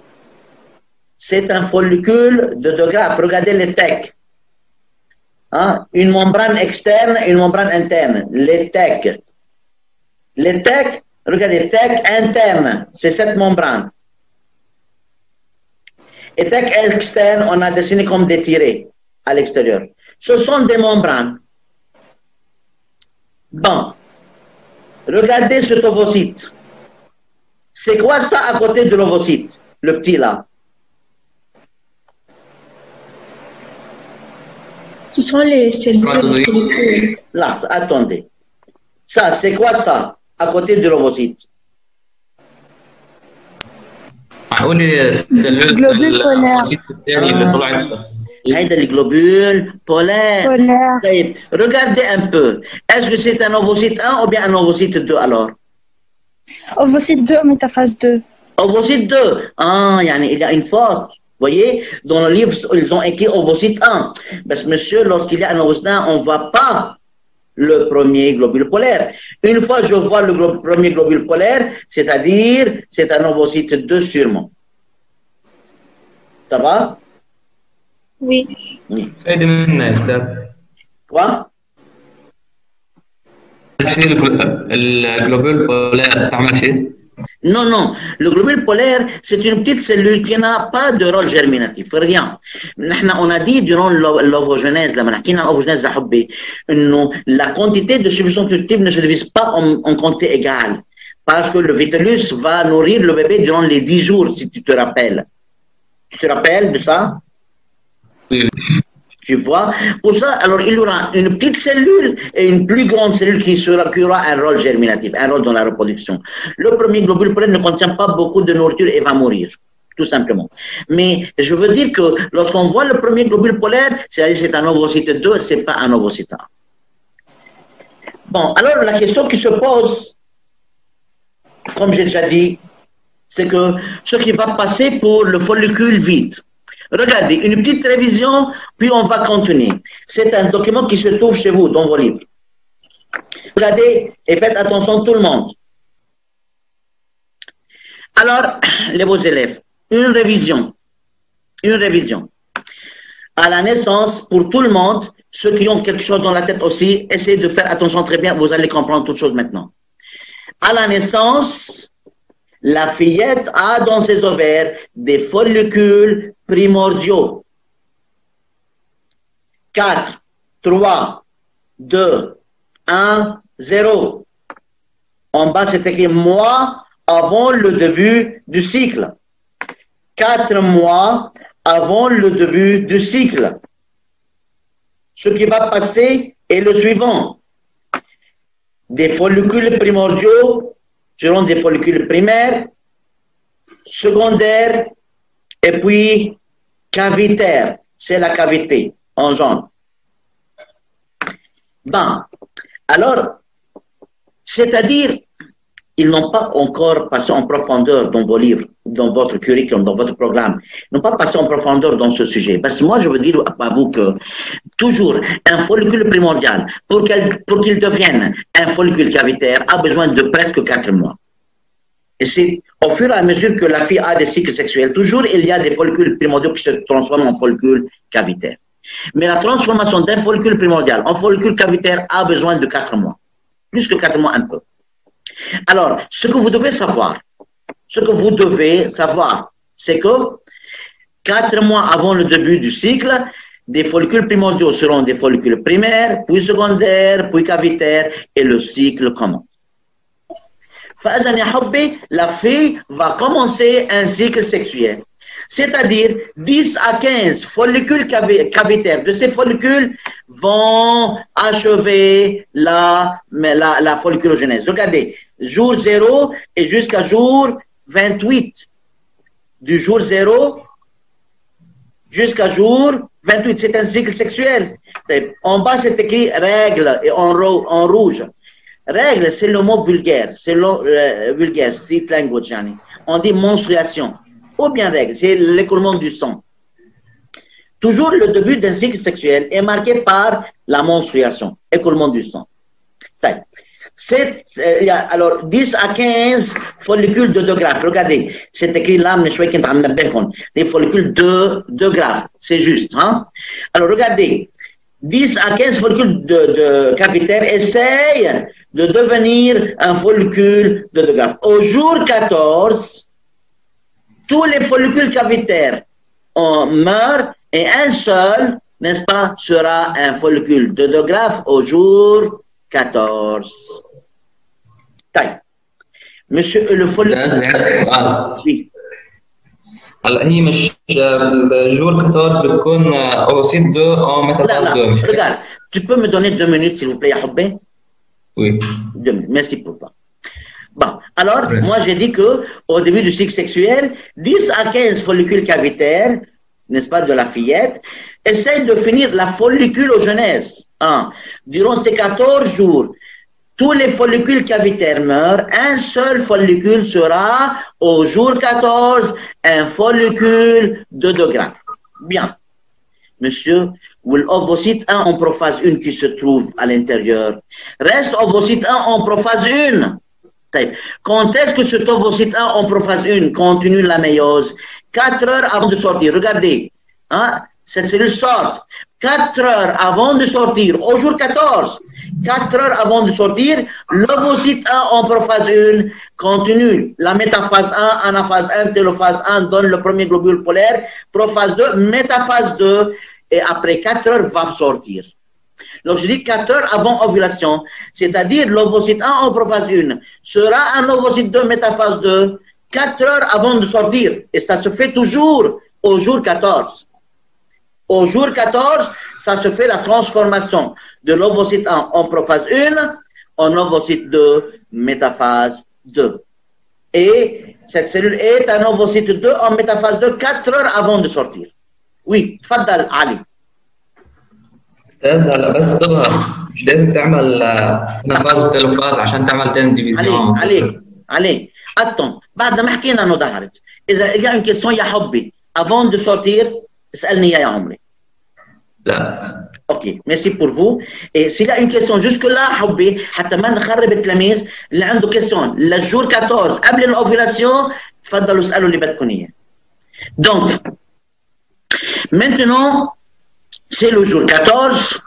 A: C'est un follicule de Graaff. Regardez les TEC. Hein? Une membrane externe et une membrane interne. Les TEC. Les TEC, regardez, TEC interne, c'est cette membrane. Et TEC externe, on a dessiné comme des tirets à l'extérieur. Ce sont des membranes. Bon. Regardez cet ovocyte. C'est quoi ça à côté de l'ovocyte? Le petit là.
F: Ce sont les cellules.
A: Là, attendez. Ça, c'est quoi ça à côté de l'ovocyte?
D: Globule polaire.
A: هيدا الجلوبule polaire. Regardez un peu. Est-ce que c'est un ovocyte 1 ou bien un ovocyte 2 alors?
D: Ovocyte 2, métaphase 2.
A: Ovocyte 2. Ah, il y a une faute. Vous voyez, dans le livre, ils ont écrit ovocyte 1. Parce que monsieur, lorsqu'il y a un ovocyte 1, on ne voit pas le premier globule polaire. Une fois je vois le premier globule polaire, c'est-à-dire c'est un ovocyte 2 sûrement. Ça va?
D: Oui.
A: Oui. Quoi?
B: الجلوبول بولار تعمل شيء؟
A: Non, non. Le globule polaire, c'est une petite cellule qui n'a pas de rôle germinatif, rien. On a dit durant l'ovogenèse, la quantité de substance nutritive ne se divise pas en quantité égale. Parce que le vitellus va nourrir le bébé durant les 10 jours, si tu te rappelles. Tu te rappelles de ça?
B: Oui.
A: Tu vois? Pour ça, alors il y aura une petite cellule et une plus grande cellule qui aura un rôle germinatif, un rôle dans la reproduction. Le premier globule polaire ne contient pas beaucoup de nourriture et va mourir, tout simplement. Mais je veux dire que lorsqu'on voit le premier globule polaire, c'est-à-dire c'est un ovocyte 2, c'est pas un ovocyte 1. Bon, alors la question qui se pose, comme j'ai déjà dit, c'est que ce qui va passer pour le follicule vide. Regardez, une petite révision, puis on va continuer. C'est un document qui se trouve chez vous, dans vos livres. Regardez et faites attention tout le monde. Alors, les beaux élèves, une révision. Une révision. À la naissance, pour tout le monde, ceux qui ont quelque chose dans la tête aussi, essayez de faire attention très bien, vous allez comprendre toutes choses maintenant. À la naissance, la fillette a dans ses ovaires des follicules primordiaux. 4, 3, 2, 1, 0. En bas, c'est écrit mois avant le début du cycle. 4 mois avant le début du cycle. Ce qui va passer est le suivant. Des follicules primordiaux seront des follicules primaires, secondaires et puis cavitaires. C'est la cavité en jaune. Bon, alors, c'est-à-dire, ils n'ont pas encore passé en profondeur dans vos livres, dans votre curriculum, dans votre programme. Ils n'ont pas passé en profondeur dans ce sujet. Parce que moi, je veux dire à vous que toujours un follicule primordial, pour qu'il devienne un follicule cavitaire, a besoin de presque 4 mois. Et c'est au fur et à mesure que la fille a des cycles sexuels, toujours il y a des follicules primordiaux qui se transforment en follicules cavitaires. Mais la transformation d'un follicule primordial en follicule cavitaire a besoin de 4 mois. Plus que 4 mois un peu. Alors, ce que vous devez savoir, c'est que 4 mois avant le début du cycle, des follicules primordiaux seront des follicules primaires, puis secondaires, puis cavitaires, et le cycle commence. La fille va commencer un cycle sexuel. C'est-à-dire 10 à 15 follicules cavitaires. De ces follicules vont achever la folliculogenèse. Regardez, jour 0 et jusqu'à jour 28. Du jour 0 jusqu'à jour 28. C'est un cycle sexuel. En bas, c'est écrit règle et en rouge. Règle, c'est le mot vulgaire. C'est le vulgaire, street language. On dit menstruation. Ou bien règle, c'est l'écoulement du sang. Toujours le début d'un cycle sexuel est marqué par la menstruation, écoulement du sang. Alors, 10 à 15 follicules de 2 graphes. Regardez, c'est écrit là, les follicules de 2 graphes. C'est juste. Hein? Alors, regardez, 10 à 15 follicules de cavitaires essayent de devenir un follicule de 2 graphes. Au jour 14, tous les follicules cavitaires meurent et un seul, n'est-ce pas, sera un follicule de 2 graphes au jour 14. Monsieur, le follicule... Oui.
B: هلا هي مش بالجور 14 بتكون اوسيت 2 او ميتافاز 2 مش
A: regarde, tu peux me donner 2 minutes s'il vous plaît, Yahoubé?
B: Oui.
A: 2 minutes, merci pour ça. Bon, alors, moi j'ai dit qu'au début du cycle sexuel, 10 à 15 follicules cavitaires, n'est-ce pas, de la fillette, essayent de finir la folliculogenèse. Hein. Durant ces 14 jours, tous les follicules cavitaires meurent, un seul follicule sera, au jour 14, un follicule de 2 graphes. Bien. Monsieur, l'ovocyte 1 en prophase 1 qui se trouve à l'intérieur, reste ovocyte 1 en prophase 1. Quand est-ce que cet ovocyte 1 en prophase 1 continue la méiose? 4 heures avant de sortir. Regardez, hein, cette cellule sort. 4 heures avant de sortir, au jour 14, 4 heures avant de sortir, l'ovocyte 1 en prophase 1 continue. La métaphase 1, anaphase 1, télophase 1 donne le premier globule polaire, prophase 2, métaphase 2, et après 4 heures va sortir. Donc je dis 4 heures avant ovulation, c'est-à-dire l'ovocyte 1 en prophase 1 sera un ovocyte 2, métaphase 2, 4 heures avant de sortir. Et ça se fait toujours au jour 14. Au jour 14, ça se fait la transformation de l'ovocyte 1 en prophase 1 en ovocyte 2, métaphase 2. Et cette cellule est un ovocyte 2 en métaphase 2 4 heures avant de sortir. Oui, تفضل علي.
B: استاذ هلا بس تظهر مش لازم تعمل نفاذ وتلوفاز عشان تعمل تاني ديفيزيون.
A: علي attends, بعد ما حكينا انه ظهرت. اذا il y a une question يا حبي avant de sortir اسالني يا عمري.
B: لا.
A: Ok, merci pour vous. Et s'il y a une question jusque-là, حبي حتى ما نخرب التلاميذ اللي عنده question للجور 14 قبل الاوفيلاسيون تفضلوا اسالوا اللي بدكم اياه. Donc, maintenant, c'est le jour 14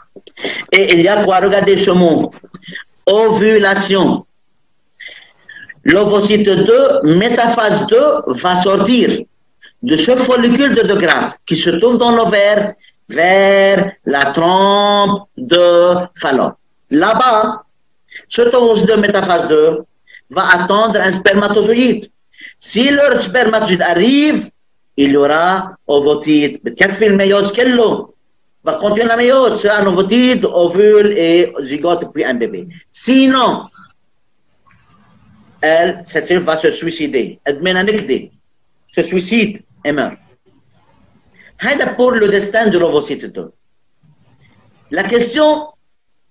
A: et il y a quoi? Regardez ce mot. Ovulation. L'ovocyte 2, métaphase 2, va sortir de ce follicule de 2 graphes qui se trouve dans l'ovaire vers la trompe de Fallot. Là-bas, ce ovocyte de métaphase 2 va attendre un spermatozoïde. Si le spermatozoïde arrive, il y aura ovocyte. بتكفي الميوز كله. Va continuer la méiose, c'est un ovocyte, ovule et zygote puis un bébé. Sinon, cette cellule va se suicider. Elle se suicide et meurt. C'est pour le destin de l'ovocyte 2. La question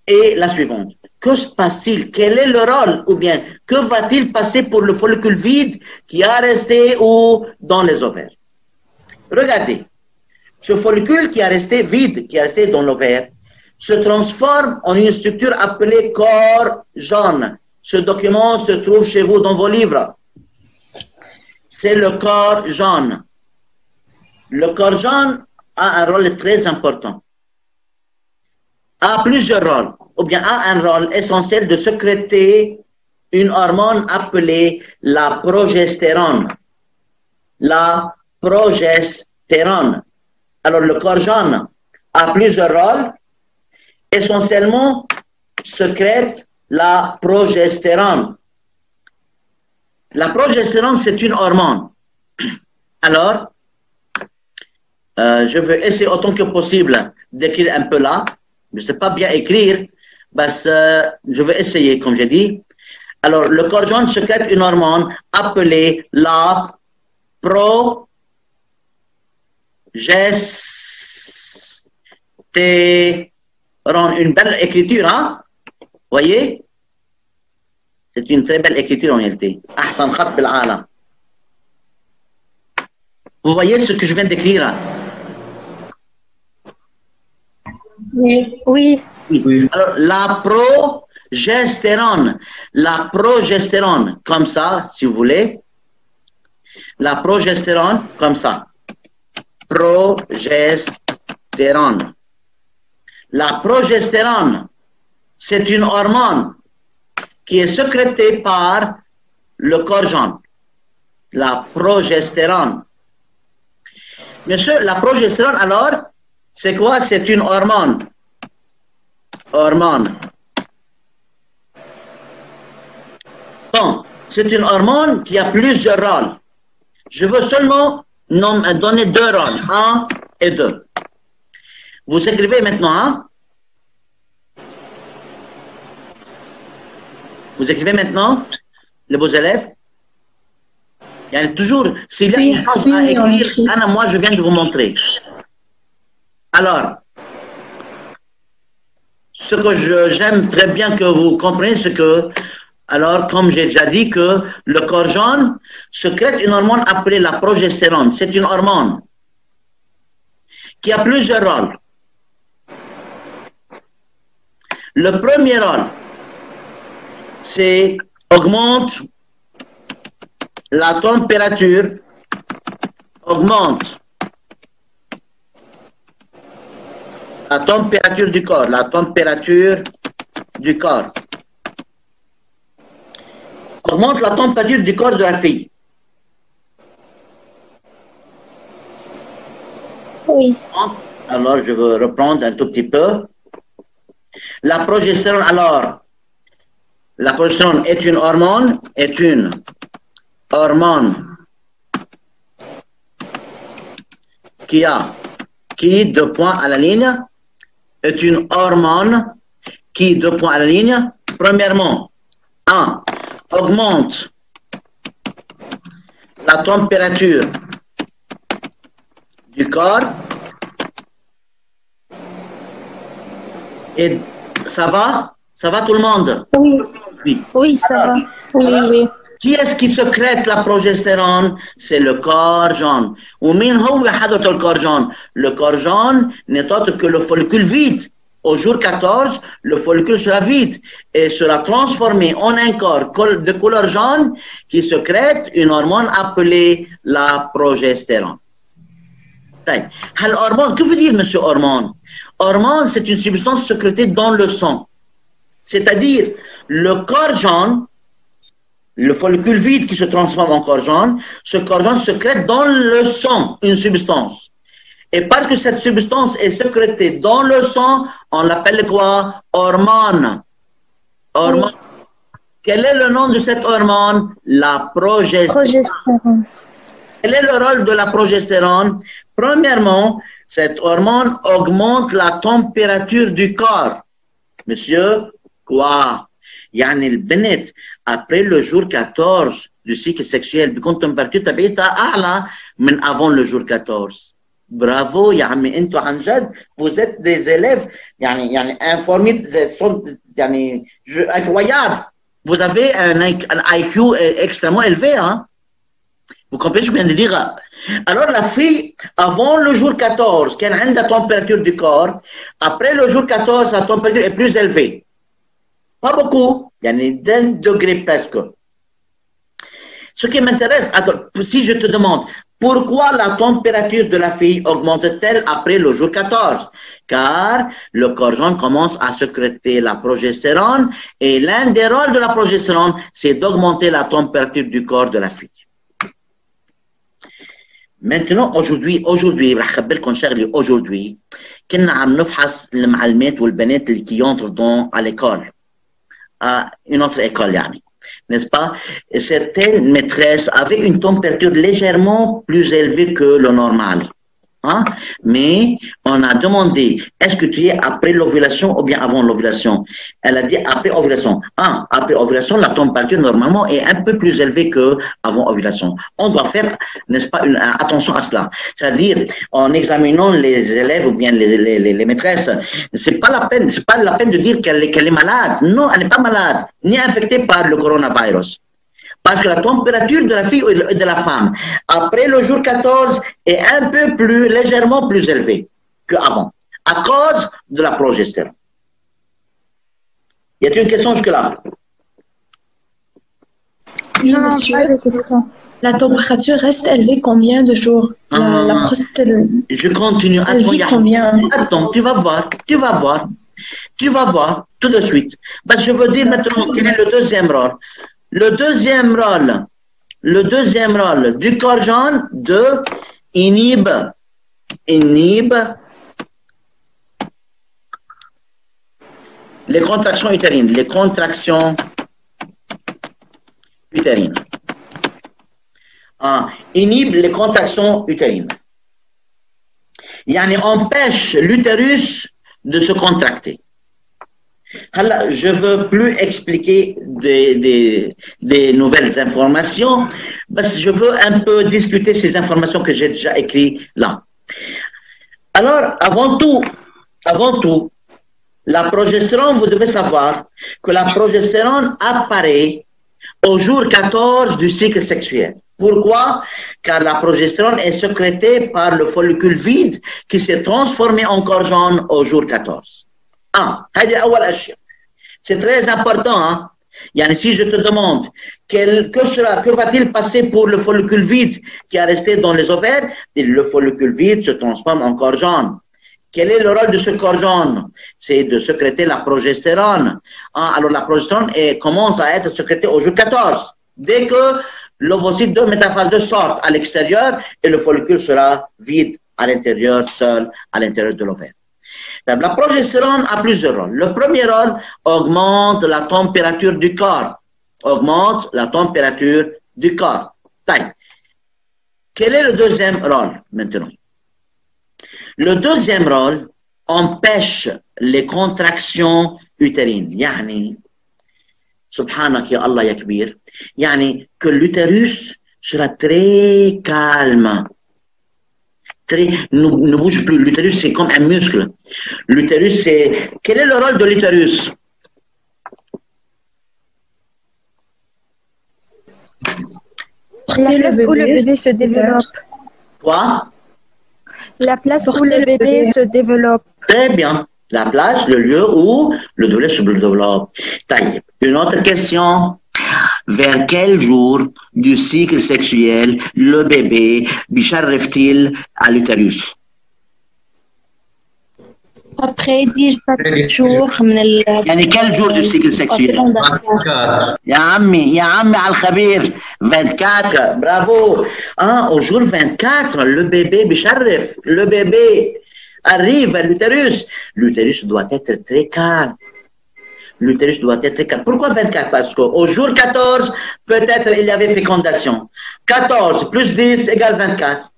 A: est la suivante. que se passe-t-il? Quel est le rôle? Ou bien, que va-t-il passer pour le follicule vide qui a resté ou dans les ovaires? Regardez, ce follicule qui a resté vide, qui a resté dans l'ovaire, se transforme en une structure appelée corps jaune. Ce document se trouve chez vous dans vos livres. C'est le corps jaune. Le corps jaune a un rôle très important. A plusieurs rôles, ou bien a un rôle essentiel de sécréter une hormone appelée la progestérone. La progestérone. Alors le corps jaune a plusieurs rôles. Essentiellement, sécrète la progestérone. La progestérone, c'est une hormone. Alors, je vais essayer autant que possible d'écrire un peu là. Je ne sais pas bien écrire, parce que je vais essayer, comme j'ai dit. Alors, le corps jaune sécrète une hormone appelée la progestérone. Une belle écriture, hein? Voyez? C'est une très belle écriture en réalité. Ahsan khat bil alam. Vous voyez ce que je viens d'écrire?
D: Oui. Oui.
A: Oui. Alors, la progestérone, comme ça, si vous voulez. La progestérone, comme ça. Progestérone. La progestérone, c'est une hormone qui est sécrétée par le corps jaune. La progestérone. Monsieur, la progestérone, alors, c'est quoi? C'est une hormone. Hormone. Bon, c'est une hormone qui a plusieurs rôles. Je veux seulement donner deux rôles, 1 et 2. Vous écrivez maintenant, hein? Vous écrivez maintenant, les beaux élèves? Il y a toujours, s'il y a une chose à écrire, Anna, moi je viens de vous montrer. Alors, ce que j'aime très bien que vous compreniez, c'est que, alors, comme j'ai déjà dit, que le corps jaune sécrète une hormone appelée la progestérone. C'est une hormone qui a plusieurs rôles. Le premier rôle, c'est augmente la température, augmente la température du corps, la température du corps. Augmente la température du corps de la fille.
D: Oui.
A: Alors, je vais reprendre un tout petit peu. La progestérone, alors, la progestérone est une hormone, qui, 2 points à la ligne, est une hormone qui, 2 points à la ligne, premièrement, 1, augmente la température du corps. Et ça va? Ça va tout le monde?
D: Oui.
A: Oui.
D: Oui, ça va. Oui, oui.
A: Qui est-ce qui sécrète la progestérone? C'est le corps jaune. ومين هو حدث الكور jaune? Le corps jaune n'est autre que le follicule vide. Au jour 14, le follicule sera vide et sera transformé en un corps de couleur jaune qui sécrète une hormone appelée la progestérone. L'hormone, que veut dire, monsieur hormone? Hormone, c'est une substance sécrétée dans le sang. C'est-à-dire, le corps jaune, le follicule vide qui se transforme en corps jaune, ce corps jaune sécrète dans le sang une substance. Et parce que cette substance est sécrétée dans le sang, on l'appelle quoi? Hormone. Hormone. Quel est le nom de cette hormone? La progestérone. Quel est le rôle de la progestérone? Premièrement, cette hormone augmente la température du corps. Monsieur, quoi? يعني البنت après le jour 14 du cycle sexuel بيكون température تبعيتها أعلى من avant le jour 14. Bravo يا عمي انتوا عن جد vous êtes des élèves يعني informés, incroyable. Vous avez un IQ extrêmement élevé, hein? Vous comprenez ce que je viens de dire? Alors la fille, avant le jour 14, qu'elle a la température du corps, après le jour 14, sa température est plus élevée. Pas beaucoup, il y a d'un degré presque. Ce qui m'intéresse, si je te demande, pourquoi la température de la fille augmente-t-elle après le jour 14? Car le corps jaune commence à sécréter la progestérone et l'un des rôles de la progestérone, c'est d'augmenter la température du corps de la fille. Maintenant, aujourd'hui, كنا عم نفحص المعلمات والبنات qui entrent à l'école, à une autre école يعني. N'est-ce pas? Certaines maîtresses avaient une température légèrement plus élevée que le normal. Hein? Mais on a demandé, est-ce que tu es après l'ovulation ou bien avant l'ovulation? Elle a dit après ovulation. Après ovulation, la température normalement est un peu plus élevée qu'avant ovulation. On doit faire, n'est-ce pas, attention à cela. C'est-à-dire, en examinant les élèves ou bien les maîtresses, c'est pas la peine de dire qu'elle est malade. Non, elle n'est pas malade, ni infectée par le coronavirus. Parce que la température de la fille et de la femme, après le jour 14, est un peu plus, légèrement plus élevée qu'avant, à cause de la progestérone. Y a-t-il une question jusque-là?
F: Oui, monsieur. La température reste élevée combien de jours? La progestérone.
A: Je continue.
F: Elle vit combien?
A: Attends, tu vas voir tout de suite. Parce que je veux dire maintenant quel est le deuxième rôle. Le deuxième rôle du corps jaune inhibe les contractions utérines. Inhibe les contractions utérines. Yani empêche l'utérus de se contracter. Alors, je ne veux plus expliquer des nouvelles informations, parce que je veux un peu discuter ces informations que j'ai déjà écrites là. Alors, avant tout, la progestérone, vous devez savoir que la progestérone apparaît au jour 14 du cycle sexuel. Pourquoi? Car la progestérone est sécrétée par le follicule vide qui s'est transformé en corps jaune au jour 14. C'est très important. Hein? Si je te demande que va-t-il passer pour le follicule vide qui est resté dans les ovaires, le follicule vide se transforme en corps jaune. Quel est le rôle de ce corps jaune? C'est de sécréter la progestérone. Alors la progestérone commence à être sécrétée au jour 14. Dès que l'ovocyte de métaphase 2 sort à l'extérieur et le follicule sera vide à l'intérieur, seul à l'intérieur de l'ovaire. La progestérone a plusieurs rôles. Le premier rôle augmente la température du corps. Quel est le deuxième rôle maintenant? Le deuxième rôle empêche les contractions utérines. Yani, subhanak ya Allah ya kabir. Yani, que l'utérus sera très calme. Ne bouge plus. L'utérus, c'est comme un muscle. L'utérus, c'est... Quel est le rôle de l'utérus?
D: La place où le bébé se développe.
A: Quoi?
D: La place où le bébé se développe.
A: Très bien. La place, le lieu où le bébé se développe. Une autre question. Vers quel jour du cycle sexuel le bébé bicharref-t-il à l'utérus?
C: Après 10 jours.
A: Quel jour du cycle sexuel? Ya Ammi al-Khabir, 24, bravo. Au jour 24, le bébé bicharref, le bébé arrive à l'utérus. L'utérus doit être très calme. Pourquoi 24? Parce qu'au jour 14, peut-être il y avait fécondation. 14 plus 10 égale 24.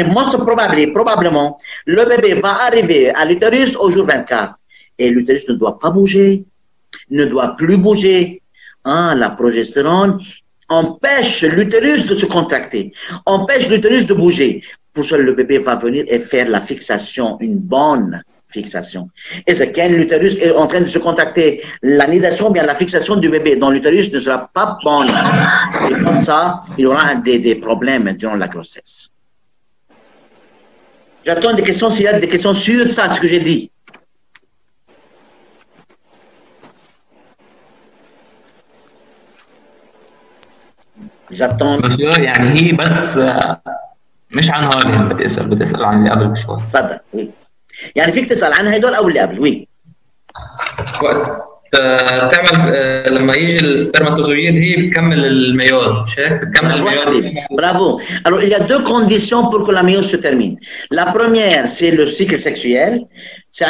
A: Most probablement, le bébé va arriver à l'utérus au jour 24. Et l'utérus ne doit pas bouger, ne doit plus bouger. La progestérone empêche l'utérus de se contracter, empêche l'utérus de bouger. Pour ça, le bébé va venir et faire la fixation, une bonne fixation. Et c'est quand l'utérus est en train de se contracter, l'anidation, bien la fixation du bébé dans l'utérus ne sera pas bonne. Et comme ça, il y aura des problèmes durant la grossesse. J'attends des questions s'il y a des questions sur ça, ce que j'ai dit. j'attends.
B: مسيو يعني هي بس مش عن هذا اللي بدي اسال عن اللي قبل بشوي.
A: تفضل. وي. يعني فيك تسال عن هدول او اللي قبل. وي.
B: وقت تعمل لما يجي السpermatozoïde هي بتكمل الميوز مش هيك؟ بتكمل الميوز.
A: Bravo. Alors il y a deux conditions pour que la méiose se termine. La première c'est le cycle sexuel. C'est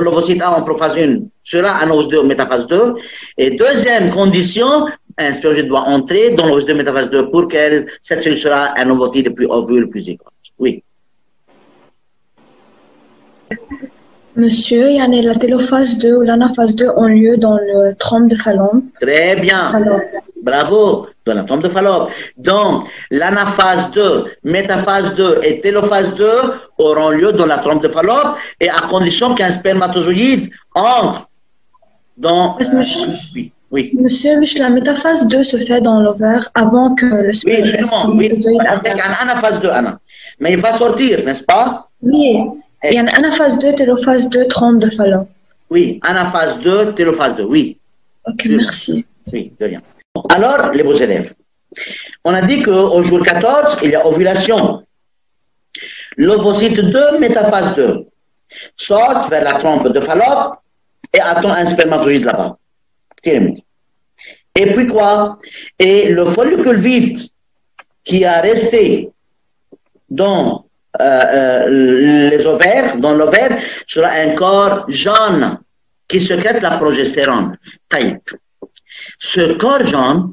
A: l'ovocyte A en prophase 1 sera en ovocyte 2 métaphase 2. Et deuxième condition, un spermatozoïde doit entrer dans l'ovocyte 2 métaphase 2 pour que cette cellule sera un ovocyte plus ovule, plus école. Oui.
F: Monsieur, yani la télophase 2 ou l'anaphase 2 ont lieu dans le trompe de Fallope.
A: Très bien. Bravo. Dans la trompe de Fallope. Donc, l'anaphase 2, métaphase 2 et télophase 2 auront lieu dans la trompe de Fallope et à condition qu'un spermatozoïde entre dans...
F: Oui. Oui. Monsieur, la métaphase 2 se fait dans l'ovaire avant que le
A: spermatozoïde avec un anaphase 2, Anna. Mais il va sortir, n'est-ce pas?
F: Oui. Il y a une anaphase 2, télophase 2, trompe de Fallope.
A: Oui, anaphase 2, télophase 2, oui.
F: Ok, merci.
A: Oui, de rien. Alors, les beaux élèves, on a dit qu'au jour 14, il y a ovulation. L'ovocyte 2, métaphase 2, sort vers la trompe de Fallope et attend un spermatozoïde là-bas. Et puis quoi? Et le follicule vide qui a resté dans les ovaires, dans l'ovaire, sera un corps jaune qui sécrète la progestérone. Type. Ce corps jaune,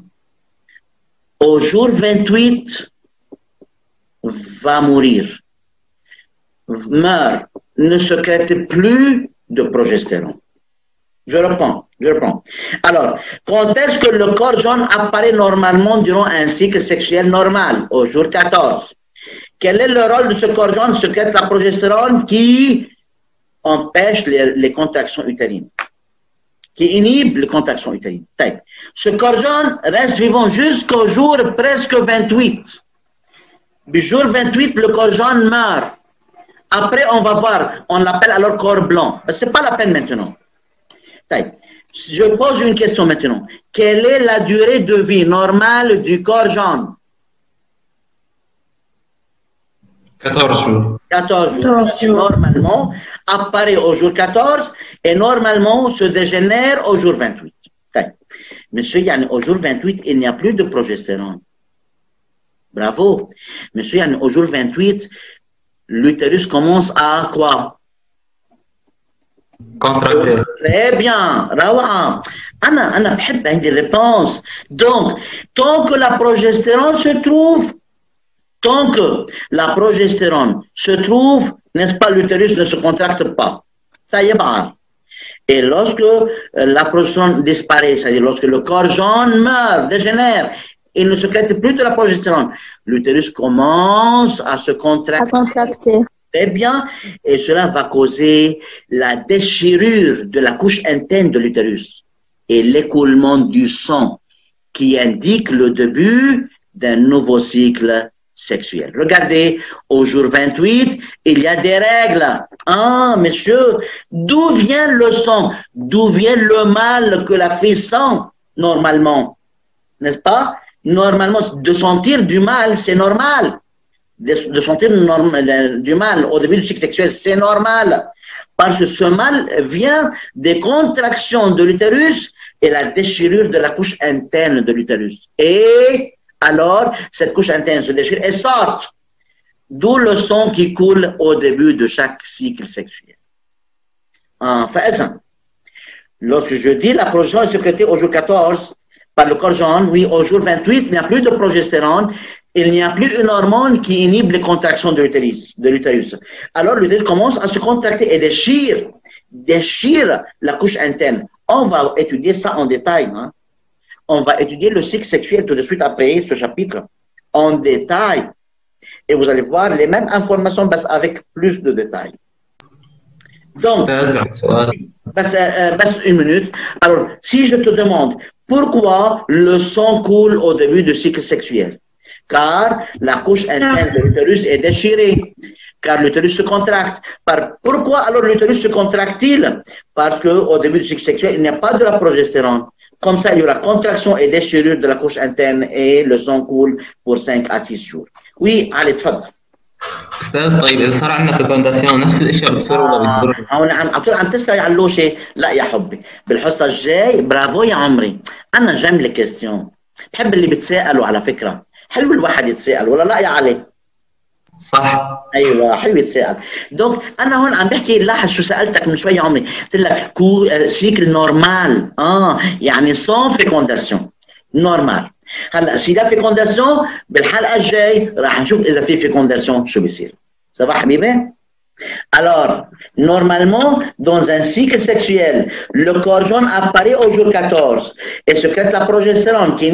A: au jour 28, va mourir, meurt, ne sécrète plus de progestérone. Je reprends. Alors, quand est-ce que le corps jaune apparaît normalement durant un cycle sexuel normal, au jour 14? Quel est le rôle de ce corps jaune? Sécrète la progestérone qui empêche les contractions utérines, qui inhibe les contractions utérines. Ce corps jaune reste vivant jusqu'au jour presque 28. Du jour 28, le corps jaune meurt. Après, on va voir, on l'appelle alors corps blanc. Ce n'est pas la peine maintenant. Je pose une question maintenant. Quelle est la durée de vie normale du corps jaune?
B: 14 jours.
A: 14 jours. Normalement, apparaît au jour 14 et normalement se dégénère au jour 28. Monsieur Yann, au jour 28, il n'y a plus de progestérone. Bravo. Monsieur Yann, au jour 28, l'utérus commence à quoi?
B: Contracté.
A: Très bien. Rawa. Anna, بحب عندي réponse. Donc, tant que la progestérone se trouve, n'est-ce pas, l'utérus ne se contracte pas. Et lorsque la progestérone disparaît, c'est-à-dire lorsque le corps jaune meurt, dégénère, il ne sécrète plus de la progestérone, l'utérus commence à se contracter. Très bien, et cela va causer la déchirure de la couche interne de l'utérus et l'écoulement du sang qui indique le début d'un nouveau cycle sexuel. Regardez, au jour 28, il y a des règles. Ah, monsieur, d'où vient le sang? D'où vient le mal que la fille sent normalement? N'est-ce pas? Normalement, de sentir du mal, c'est normal. De sentir du mal au début du cycle sexuel, c'est normal. Parce que ce mal vient des contractions de l'utérus et la déchirure de la couche interne de l'utérus. Et alors, cette couche interne se déchire et sort. D'où le sang qui coule au début de chaque cycle sexuel. Enfin, lorsque je dis la progestérone est sécrétée au jour 14 par le corps jaune, oui, au jour 28, il n'y a plus de progestérone, il n'y a plus une hormone qui inhibe les contractions de l'utérus. Alors, l'utérus commence à se contracter et déchire la couche interne. On va étudier ça en détail. On va étudier le cycle sexuel tout de suite après ce chapitre en détail. Et vous allez voir les mêmes informations avec plus de détails. Donc, une minute. Alors, si je te demande pourquoi le sang coule au début du cycle sexuel, car la couche interne de l'utérus est déchirée, car l'utérus se contracte. Pourquoi alors l'utérus se contracte-t-il? Parce qu'au début du cycle sexuel, il n'y a pas de la progestérone. Comme ça, il y aura contraction et déchirure de la couche interne et le sang coule pour 5 à 6 jours. Oui, allez, تفضل.
B: استاذ طيب اذا صار عندنا فيكونداسيون نفس الشيء بيصير ولا بيصير؟
A: عم تسأل عن اللوشة؟ لا يا حبي، بالحصة الجاي برافو يا عمري، أنا جايب لي كيستيون، بحب اللي بتسألوا على فكرة، حلو الواحد يتسأل ولا لا يا علي؟
B: صح
A: ايوه حلو يتسأل. دونك انا هون عم بحكي، لاحظ شو سالتك من شوي يا عمري، قلت لك سيكل نورمال، يعني سون فيكونداسيون نورمال. هلا سي لا فيكونداسيون بالحلقه الجاي راح نشوف اذا في فيكونداسيون شو بيصير. Ça va حبيبي؟ Alors, normalement, dans un cycle sexuel, le corps jaune apparaît au jour 14 et sécrète la progestérone qui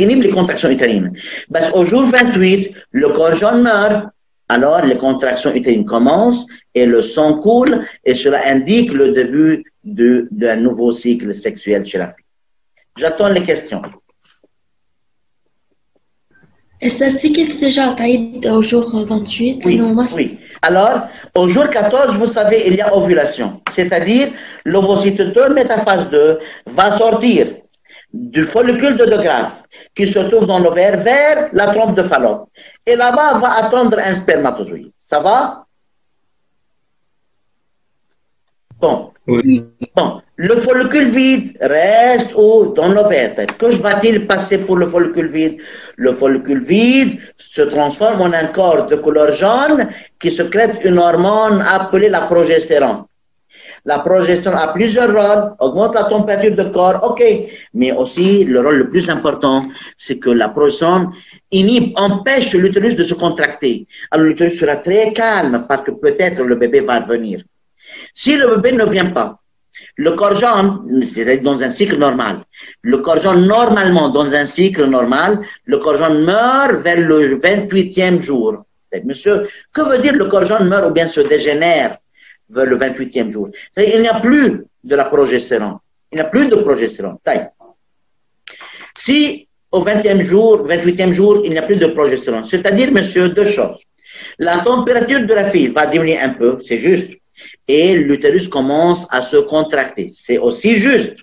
A: inhibe les contractions utérines. Parce au jour 28, le corps jaune meurt, alors les contractions utérines commencent et le sang coule et cela indique le début d'un nouveau cycle sexuel chez la fille. J'attends les questions.
C: Est-ce que c'est déjà atteint au jour 28?
A: Oui, oui. Alors, au jour 14, vous savez, il y a ovulation. C'est-à-dire, l'ovocyte 2, métaphase 2, va sortir du follicule de De Graaf qui se trouve dans l'ovaire vers la trompe de Fallope. Et là-bas, va attendre un spermatozoïde. Ça va? Bon.
B: Oui.
A: Bon, le follicule vide reste où? Dans l'ovaire. Que va-t-il passer pour le follicule vide? Le follicule vide se transforme en un corps de couleur jaune qui sécrète une hormone appelée la progestérone. La progestérone a plusieurs rôles, augmente la température du corps, ok, mais aussi le rôle le plus important, c'est que la progestérone empêche l'utérus de se contracter. Alors l'utérus sera très calme parce que peut-être le bébé va venir. Si le bébé ne vient pas, le corps jaune, c'est-à-dire dans un cycle normal, le corps jaune normalement dans un cycle normal, le corps jaune meurt vers le 28e jour. Monsieur, que veut dire le corps jaune meurt ou bien se dégénère vers le 28e jour? Il n'y a plus de la progestérone. Il n'y a plus de progestérone. Si au 20e jour, 28e jour, il n'y a plus de progestérone, c'est-à-dire, monsieur, deux choses. La température de la fille va diminuer un peu, c'est juste. Et l'utérus commence à se contracter. C'est aussi juste,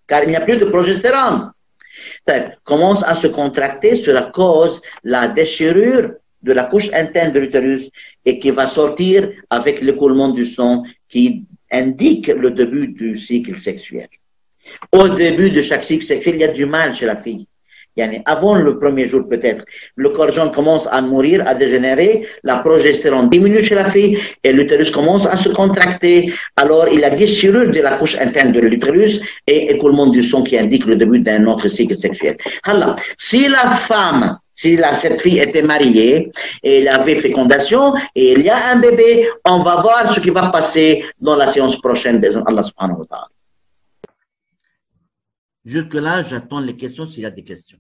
A: car il n'y a plus de progestérone. Commence à se contracter, cela cause la déchirure de la couche interne de l'utérus et qui va sortir avec l'écoulement du sang qui indique le début du cycle sexuel. Au début de chaque cycle sexuel, il y a du mal chez la fille. Avant le premier jour peut-être, le corps jaune commence à mourir, à dégénérer, la progestérone diminue chez la fille et l'utérus commence à se contracter. Alors il y a déchirure de la couche interne de l'utérus et écoulement du sang qui indique le début d'un autre cycle sexuel. Alors, si la femme, cette fille était mariée et elle avait fécondation et il y a un bébé, on va voir ce qui va passer dans la séance prochaine d'Allah subhanahu wa ta'ala. Jusque-là, j'attends les questions s'il y a des questions.